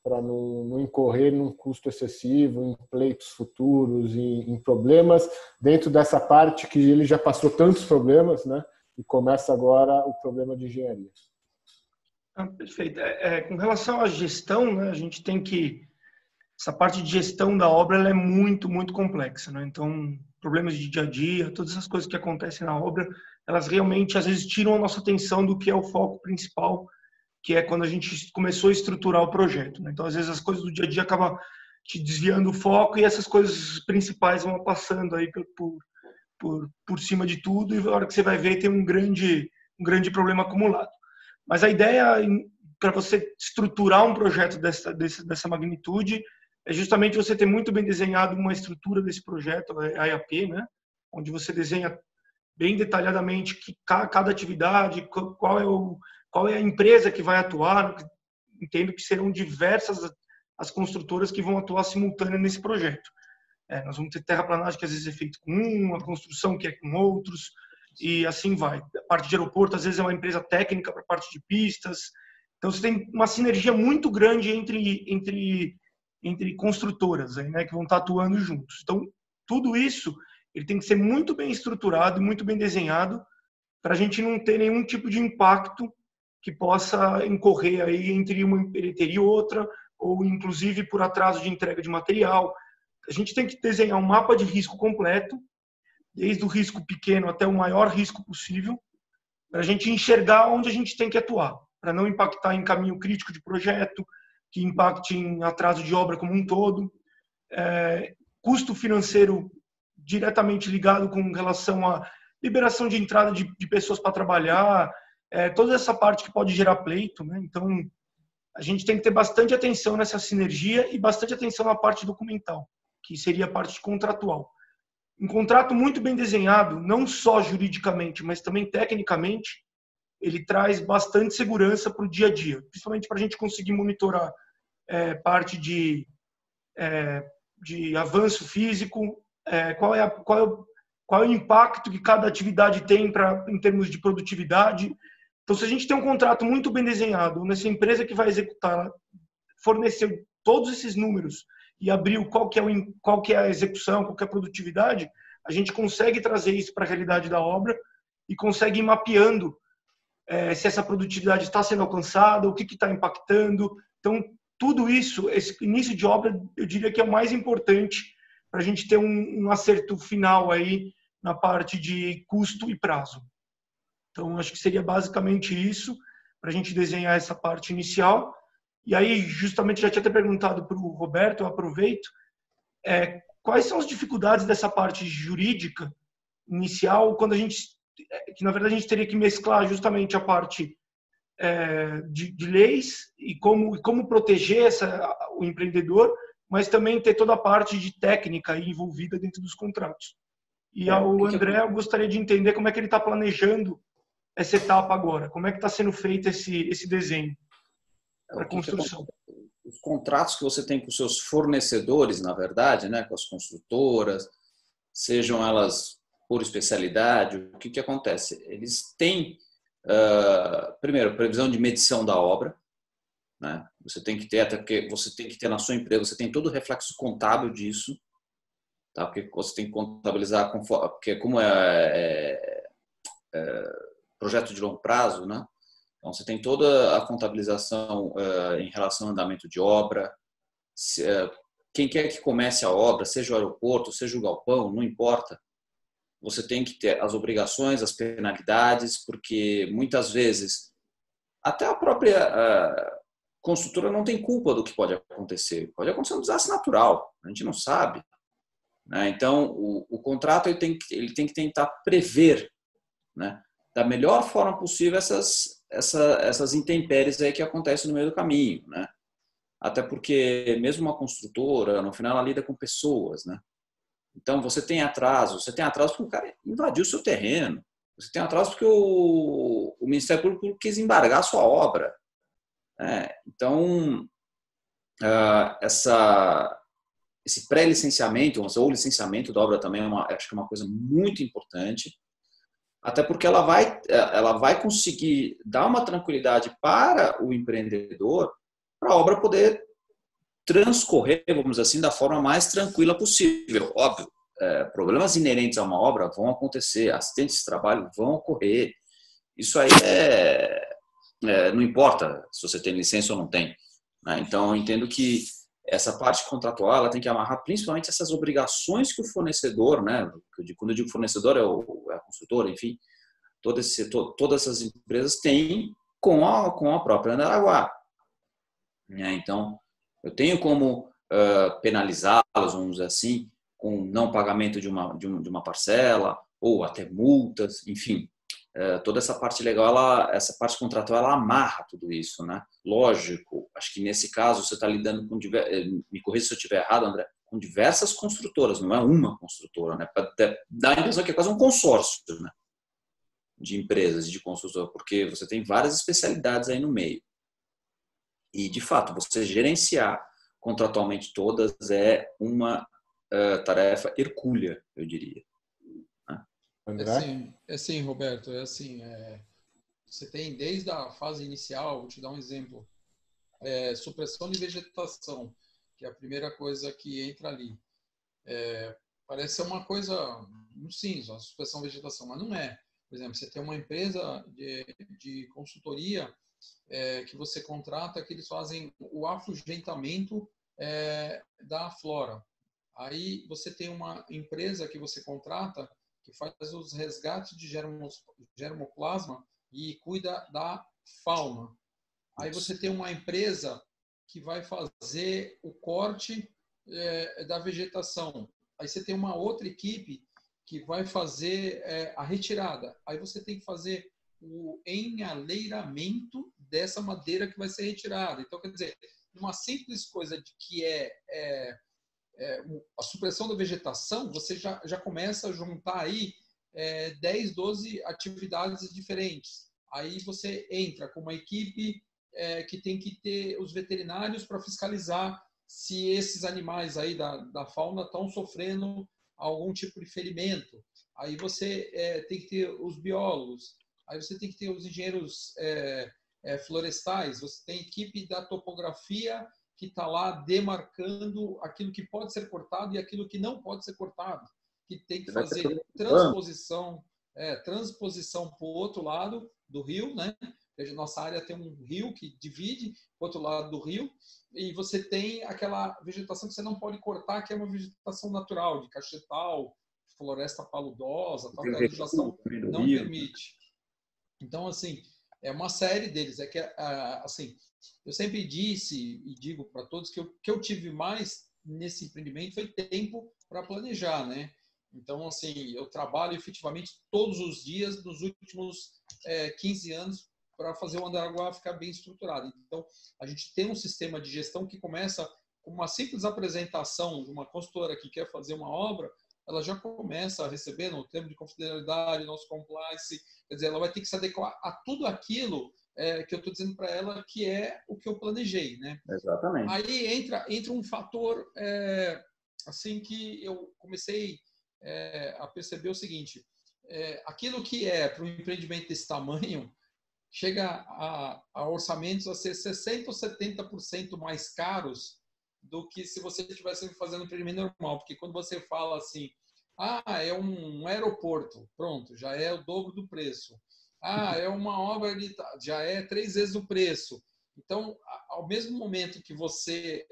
para não incorrer num custo excessivo, em pleitos futuros, em problemas, dentro dessa parte que ele já passou tantos problemas, né? E começa agora o problema de engenharia. Perfeito. Com relação à gestão, né, a gente tem que... Essa parte de gestão da obra ela é muito, muito complexa, né? Então, problemas de dia a dia, todas essas coisas que acontecem na obra, elas realmente, às vezes, tiram a nossa atenção do que é o foco principal, que é quando a gente começou a estruturar o projeto, né? Então, às vezes, as coisas do dia a dia acabam te desviando o foco e essas coisas principais vão passando aí por cima de tudo e na hora que você vai ver tem um grande problema acumulado. Mas a ideia, para você estruturar um projeto dessa magnitude, é justamente você ter muito bem desenhado uma estrutura desse projeto, a IAP, né? Onde você desenha bem detalhadamente cada atividade, qual é a empresa que vai atuar. Entendo que serão diversas as construtoras que vão atuar simultânea nesse projeto. Nós vamos ter terraplanagem que às vezes é feita com a construção que é com outros, e assim vai. A parte de aeroporto, às vezes, é uma empresa técnica para a parte de pistas. Então, você tem uma sinergia muito grande entre construtoras, né, que vão estar atuando juntos. Então, tudo isso ele tem que ser muito bem estruturado e muito bem desenhado para a gente não ter nenhum tipo de impacto que possa incorrer aí entre uma empreiteria e outra, ou inclusive por atraso de entrega de material. A gente tem que desenhar um mapa de risco completo, desde o risco pequeno até o maior risco possível, para a gente enxergar onde a gente tem que atuar, para não impactar em caminho crítico de projeto, que impacte em atraso de obra como um todo, custo financeiro diretamente ligado com relação à liberação de entrada de pessoas para trabalhar, toda essa parte que pode gerar pleito, né? Então, a gente tem que ter bastante atenção nessa sinergia e bastante atenção na parte documental, que seria a parte contratual. Um contrato muito bem desenhado, não só juridicamente, mas também tecnicamente, ele traz bastante segurança para o dia a dia, principalmente para a gente conseguir monitorar parte de avanço físico, qual é o impacto que cada atividade tem em termos de produtividade. Então, se a gente tem um contrato muito bem desenhado, nessa empresa que vai executar, fornecer todos esses números e abriu qual que é a execução, qual que é a produtividade, a gente consegue trazer isso para a realidade da obra e consegue ir mapeando se essa produtividade está sendo alcançada, o que está impactando. Então, tudo isso, esse início de obra, eu diria que é o mais importante para a gente ter um acerto final aí na parte de custo e prazo. Então, acho que seria basicamente isso, para a gente desenhar essa parte inicial. E aí, justamente, já tinha até perguntado para o Roberto, eu aproveito, quais são as dificuldades dessa parte jurídica inicial, quando a gente, que na verdade a gente teria que mesclar justamente a parte de leis e como proteger o empreendedor, mas também ter toda a parte de técnica envolvida dentro dos contratos. E ao André, eu gostaria de entender como é que ele está planejando essa etapa agora, como é que está sendo feito esse desenho para a construção. Os contratos que você tem com os seus fornecedores, na verdade, né, com as construtoras, sejam elas por especialidade, o que acontece? Eles têm, primeiro, previsão de medição da obra, né? Você tem que ter, até porque você tem que ter na sua empresa, você tem todo o reflexo contábil disso, tá? Porque você tem que contabilizar, porque como projeto de longo prazo, né? Então, você tem toda a contabilização em relação ao andamento de obra, quem quer que comece a obra, seja o aeroporto, seja o galpão, não importa. Você tem que ter as obrigações, as penalidades, porque muitas vezes até a própria construtora não tem culpa do que pode acontecer. Pode acontecer um desastre natural, a gente não sabe, né? Então, o contrato ele tem que tentar prever, né, da melhor forma possível essas intempéries aí que acontecem no meio do caminho, né? Até porque mesmo uma construtora, no final, ela lida com pessoas, né? Então, você tem atraso porque o cara invadiu o seu terreno, você tem atraso porque o Ministério Público quis embargar a sua obra, né? Então, esse pré-licenciamento, ou licenciamento da obra também, acho que é uma coisa muito importante, até porque ela vai conseguir dar uma tranquilidade para o empreendedor, para a obra poder transcorrer, vamos dizer assim, da forma mais tranquila possível. Óbvio, problemas inerentes a uma obra vão acontecer, acidentes de trabalho vão ocorrer. Isso aí não importa se você tem licença ou não tem, né? Então, eu entendo que essa parte contratual ela tem que amarrar principalmente essas obrigações que o fornecedor, né? Quando eu digo fornecedor, é a construtora, enfim, todas essas empresas têm com a própria Andaraguá, né? Então, eu tenho como penalizá-los, vamos dizer assim, com não pagamento de uma parcela ou até multas, enfim. Toda essa parte legal, essa parte contratual, ela amarra tudo isso, né? Lógico, acho que nesse caso você está lidando com me corrija se eu estiver errado, André, com diversas construtoras, não é uma construtora, né? Dá a impressão que é quase um consórcio, né, de empresas, de construtora, porque você tem várias especialidades aí no meio. E, de fato, você gerenciar contratualmente todas é uma tarefa hercúlea, eu diria. É sim, Roberto, você tem desde a fase inicial, vou te dar um exemplo, supressão de vegetação, que é a primeira coisa que entra ali. Parece ser uma coisa muito simples, a supressão de vegetação, mas não é. Por exemplo, você tem uma empresa de consultoria que você contrata, que eles fazem o afugentamento da flora. Aí você tem uma empresa que você contrata que faz os resgates de germoplasma e cuida da fauna. Aí você tem uma empresa que vai fazer o corte da vegetação. Aí você tem uma outra equipe que vai fazer a retirada. Aí você tem que fazer o enhaleiramento dessa madeira que vai ser retirada. Então, quer dizer, uma simples coisa de que a supressão da vegetação, você já começa a juntar aí 10, 12 atividades diferentes. Aí você entra com uma equipe que tem que ter os veterinários para fiscalizar se esses animais aí da fauna estão sofrendo algum tipo de ferimento. Aí você tem que ter os biólogos, aí você tem que ter os engenheiros florestais, você tem a equipe da topografia que está lá demarcando aquilo que pode ser cortado e aquilo que não pode ser cortado, que tem que fazer transposição para o outro lado do rio, né? A nossa área tem um rio que divide para o outro lado do rio, e você tem aquela vegetação que você não pode cortar, que é uma vegetação natural, de cachetal, floresta paludosa, tal, que a legislação não permite. Então, assim, é uma série deles. É que, assim, eu sempre disse e digo para todos que eu tive mais nesse empreendimento foi tempo para planejar, né? Então, assim, eu trabalho efetivamente todos os dias nos últimos 15 anos para fazer o Andaraguá ficar bem estruturado. Então, a gente tem um sistema de gestão que começa com uma simples apresentação de uma consultora que quer fazer uma obra, ela já começa a receber no termo de confidencialidade, nosso compliance, quer dizer, ela vai ter que se adequar a tudo aquilo que eu estou dizendo para ela que é o que eu planejei, né? Exatamente. Aí entra um fator assim que eu comecei a perceber o seguinte: aquilo que é para um empreendimento desse tamanho chega a orçamentos a ser 60% ou 70% mais caros do que se você estivesse fazendo um empreendimento normal. Porque quando você fala assim, é um aeroporto, pronto, já é o dobro do preço. É uma obra, já é 3 vezes o preço. Então, ao mesmo momento que você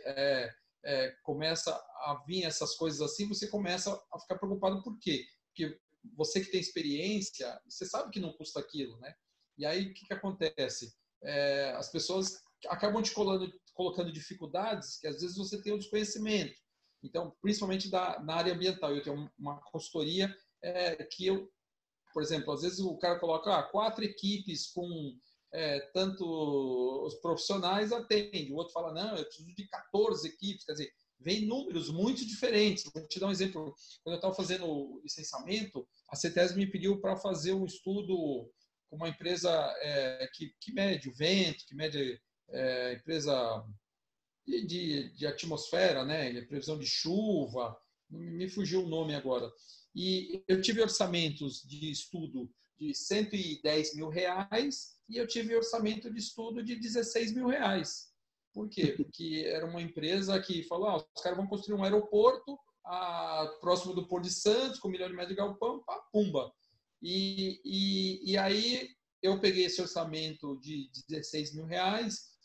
começa a vir essas coisas assim, você começa a ficar preocupado. Por quê? Porque você que tem experiência, você sabe que não custa aquilo, né? E aí, o que acontece? As pessoas acabam te colocando dificuldades que, às vezes, você tem o desconhecimento. Então, principalmente na área ambiental. Eu tenho uma consultoria que eu, por exemplo, às vezes o cara coloca 4 equipes com tanto os profissionais atende. O outro fala, não, eu preciso de 14 equipes. Quer dizer, vem números muito diferentes. Vou te dar um exemplo. Quando eu estava fazendo o licenciamento, a CETESB me pediu para fazer um estudo com uma empresa que mede o vento, que mede empresa de atmosfera, né? Previsão de chuva, me fugiu o nome agora. E eu tive orçamentos de estudo de R$110 mil e eu tive orçamento de estudo de R$16 mil. Por quê? Porque era uma empresa que falou, os caras vão construir um aeroporto próximo do Porto de Santos, com 1 milhão de metros de galpão, pumba. E aí eu peguei esse orçamento de R$16 mil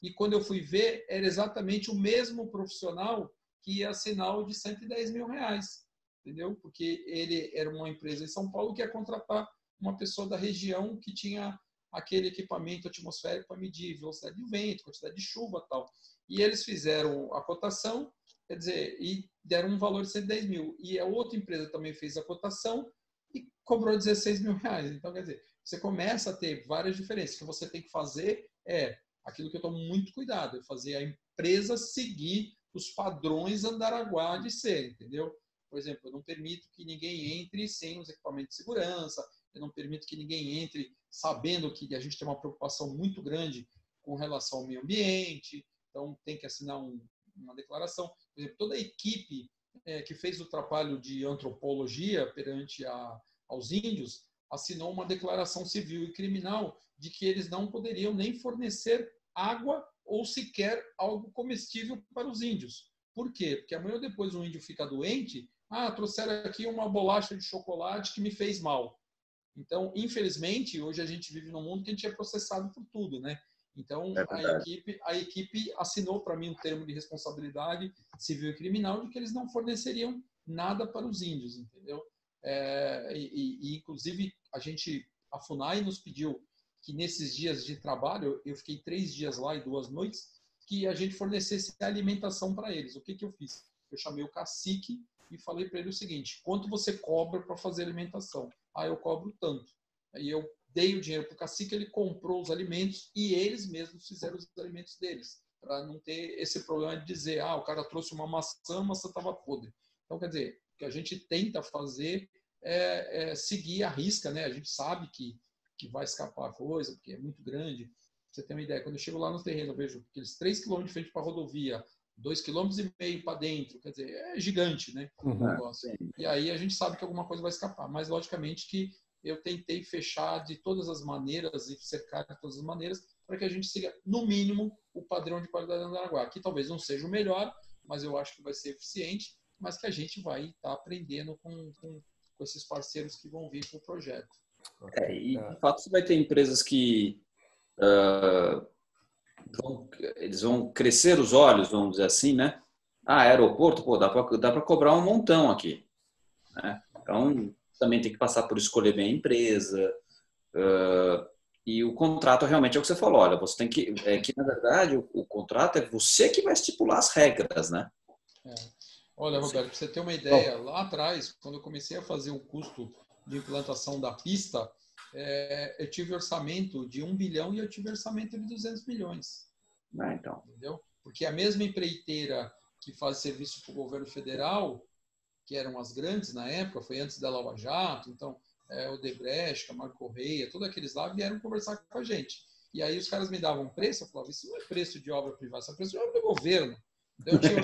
e quando eu fui ver, era exatamente o mesmo profissional que ia assinar o de R$110 mil, entendeu? Porque ele era uma empresa em São Paulo que ia contratar uma pessoa da região que tinha aquele equipamento atmosférico para medir velocidade de vento, quantidade de chuva e tal. E eles fizeram a cotação, quer dizer, e deram um valor de R$110 mil. E a outra empresa também fez a cotação e cobrou R$16 mil. Então, quer dizer, você começa a ter várias diferenças. O que você tem que fazer aquilo que eu tomo muito cuidado, é fazer a empresa seguir os padrões Andaraguá de ser, entendeu? Por exemplo, eu não permito que ninguém entre sem os equipamentos de segurança, eu não permito que ninguém entre sabendo que a gente tem uma preocupação muito grande com relação ao meio ambiente, então tem que assinar uma declaração. Por exemplo, toda a equipe que fez o trabalho de antropologia perante aos índios assinou uma declaração civil e criminal de que eles não poderiam nem fornecer água ou sequer algo comestível para os índios. Por quê? Porque amanhã ou depois um índio fica doente, trouxeram aqui uma bolacha de chocolate que me fez mal. Então, infelizmente, hoje a gente vive num mundo que a gente é processado por tudo, né? Então, a equipe assinou para mí um termo de responsabilidade civil e criminal de que eles não forneceriam nada para os índios, entendeu? Inclusive, a FUNAI nos pediu que nesses dias de trabalho, eu fiquei 3 dias lá e 2 noites, que a gente fornecesse alimentação para eles. O que eu fiz? Eu chamei o cacique e falei para ele o seguinte: quanto você cobra para fazer alimentação? Eu cobro tanto. Aí eu dei o dinheiro para o cacique, ele comprou os alimentos e eles mesmos fizeram os alimentos deles, para não ter esse problema de dizer, o cara trouxe uma maçã, a maçã estava podre. Então, quer dizer, o que a gente tenta fazer é seguir a risca, né? A gente sabe que vai escapar a coisa, porque é muito grande. Você tem uma ideia, quando eu chego lá no terreno, eu vejo aqueles 3 km de frente para a rodovia, 2,5 km para dentro, quer dizer, é gigante, né? O negócio. E aí a gente sabe que alguma coisa vai escapar, mas logicamente que eu tentei fechar de todas as maneiras e cercar de todas as maneiras para que a gente siga, no mínimo, o padrão de qualidade de Aranaguá, que talvez não seja o melhor, mas eu acho que vai ser eficiente, mas que a gente vai estar aprendendo com esses parceiros que vão vir para o projeto. E de fato você vai ter empresas que eles vão crescer os olhos, vamos dizer assim, né? Aeroporto, pô, dá para cobrar um montão aqui, né? Então também tem que passar por escolher bem a empresa. E o contrato realmente é o que você falou. Olha, você tem que na verdade o contrato é você que vai estipular as regras, né? Olha, Roberto, para você ter uma ideia, lá atrás, quando eu comecei a fazer o custo de implantação da pista, eu tive orçamento de 1 bilhão e eu tive orçamento de 200 milhões. Então. Entendeu? Porque a mesma empreiteira que faz serviço para o governo federal, que eram as grandes na época, foi antes da Lava Jato, então o Odebrecht, Camargo Correia, todos aqueles lá vieram conversar com a gente. E aí os caras me davam preço, eu falava, isso não é preço de obra privada, isso é preço de obra do governo. Então, eu tinha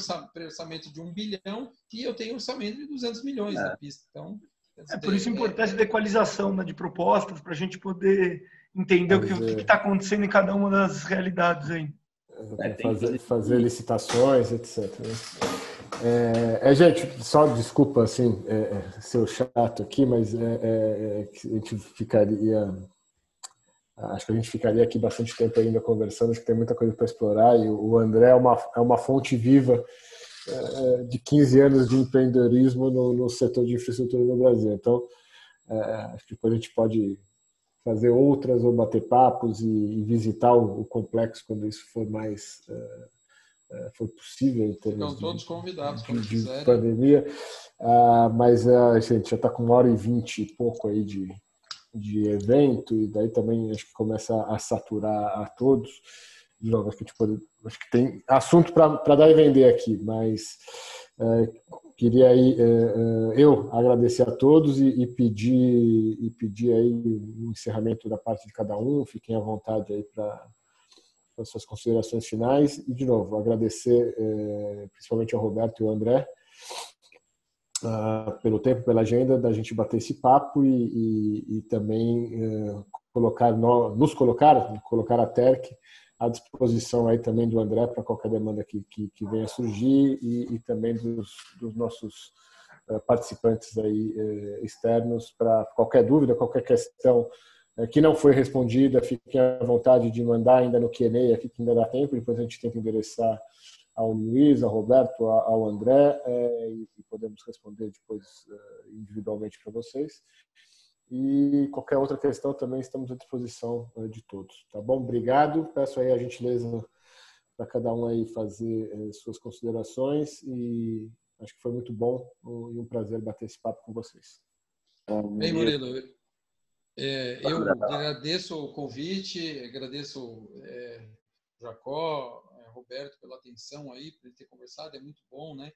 orçamento de 1 bilhão e eu tenho orçamento de 200 milhões na pista. Então, por isso a importância da equalização, né, de propostas, para a gente poder entender o que está acontecendo em cada uma das realidades aí. Fazer licitações, etc. Gente, só desculpa assim, ser chato aqui, mas a gente ficaria... Acho que a gente ficaria aqui bastante tempo ainda conversando, acho que tem muita coisa para explorar, e o André é uma fonte viva de 15 anos de empreendedorismo no setor de infraestrutura no Brasil. Então, acho que depois a gente pode fazer outras ou bater papos e visitar o complexo quando isso for mais for possível em termos Estão todos convidados quando de quiserem. Pandemia. Mas a gente já está com 1h20 e pouco aí de evento, e daí também acho que começa a saturar a todos. De novo, acho que tem assunto para dar e vender aqui, mas queria aí eu agradecer a todos e pedir aí o encerramento da parte de cada um. Fiquem à vontade aí para as suas considerações finais, e de novo agradecer principalmente ao Roberto e ao André pelo tempo, pela agenda da gente bater esse papo e também colocar a TERC à disposição aí também do André para qualquer demanda que venha a surgir, e também dos nossos participantes aí externos, para qualquer dúvida, qualquer questão que não foi respondida, fiquem à vontade de mandar ainda no Q&A aqui, que ainda dá tempo, depois a gente tenta endereçar ao Luiz, ao Roberto, ao André, e podemos responder depois individualmente para vocês. E qualquer outra questão também estamos à disposição de todos. Tá bom? Obrigado. Peço aí a gentileza para cada um aí fazer suas considerações, e acho que foi muito bom e um prazer bater esse papo com vocês. Bem, Murilo, eu agradeço o convite, agradeço Jacó, Roberto, pela atenção aí, por ele ter conversado, é muito bom, né?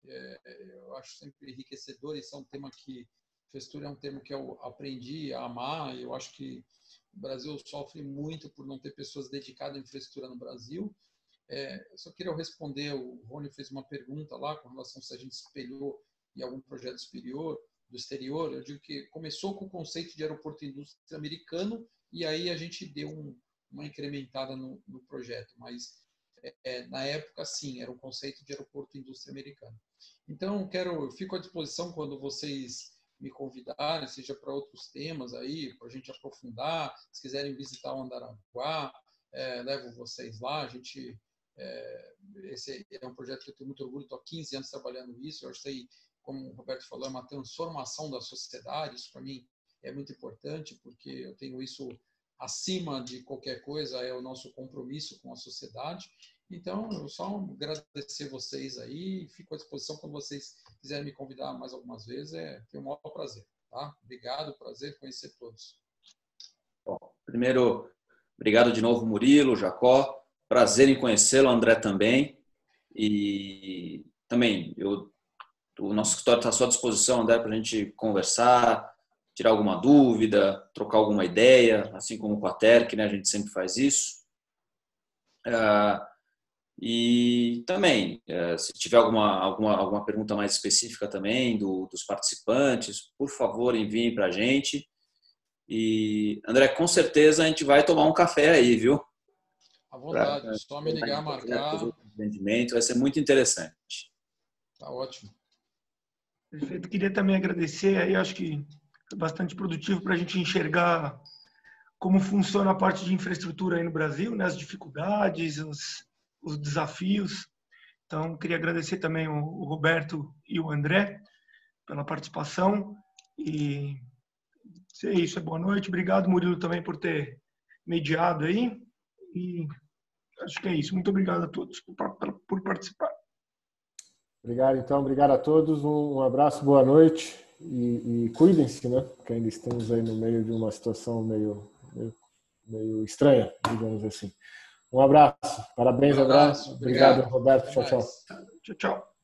Eu acho sempre enriquecedor. Esse é um tema que, infraestrutura é um tema que eu aprendi a amar, e eu acho que o Brasil sofre muito por não ter pessoas dedicadas à infraestrutura no Brasil. Eu só queria responder, o Rony fez uma pergunta lá com relação se a gente espelhou em algum projeto do exterior. Eu digo que começou com o conceito de aeroporto indústria americano, e aí a gente deu uma incrementada no projeto, mas na época, sim, era um conceito de aeroporto indústria americano. Então, eu fico à disposição quando vocês me convidarem, seja para outros temas aí, para a gente aprofundar. Se quiserem visitar o Andaraguá, levo vocês lá. Esse é um projeto que eu tenho muito orgulho, estou há 15 anos trabalhando nisso. Eu acho que, como o Roberto falou, é uma transformação da sociedade. Isso, para mim, é muito importante, porque eu tenho isso acima de qualquer coisa, é o nosso compromisso com a sociedade. Então, eu só agradecer vocês aí, fico à disposição quando vocês quiserem me convidar mais algumas vezes, tenho o maior prazer, tá? Obrigado, prazer conhecer todos. Bom, primeiro, obrigado de novo, Murilo, Jacó, prazer em conhecê-lo, André também, e também, o nosso escritório está à sua disposição, André, para a gente conversar, tirar alguma dúvida, trocar alguma ideia, assim como com a TERC, né? A gente sempre faz isso. E também, se tiver alguma pergunta mais específica também dos participantes, por favor, enviem para a gente. E, André, com certeza a gente vai tomar um café aí, viu? À vontade, só me ligar, marcar. Vai ser muito interessante. Tá ótimo. Perfeito. Queria também agradecer, aí acho que foi bastante produtivo para a gente enxergar como funciona a parte de infraestrutura aí no Brasil, né? As dificuldades, os desafios. Então, queria agradecer também o Roberto e o André pela participação. E é isso, boa noite. Obrigado, Murilo, também por ter mediado aí. E acho que é isso. Muito obrigado a todos por participar. Obrigado, então. Obrigado a todos. Um abraço, boa noite. E cuidem-se, né? Porque ainda estamos aí no meio de uma situação meio estranha, digamos assim. Um abraço. Parabéns, André. Obrigado, Roberto. Tchau, tchau. Tchau, tchau.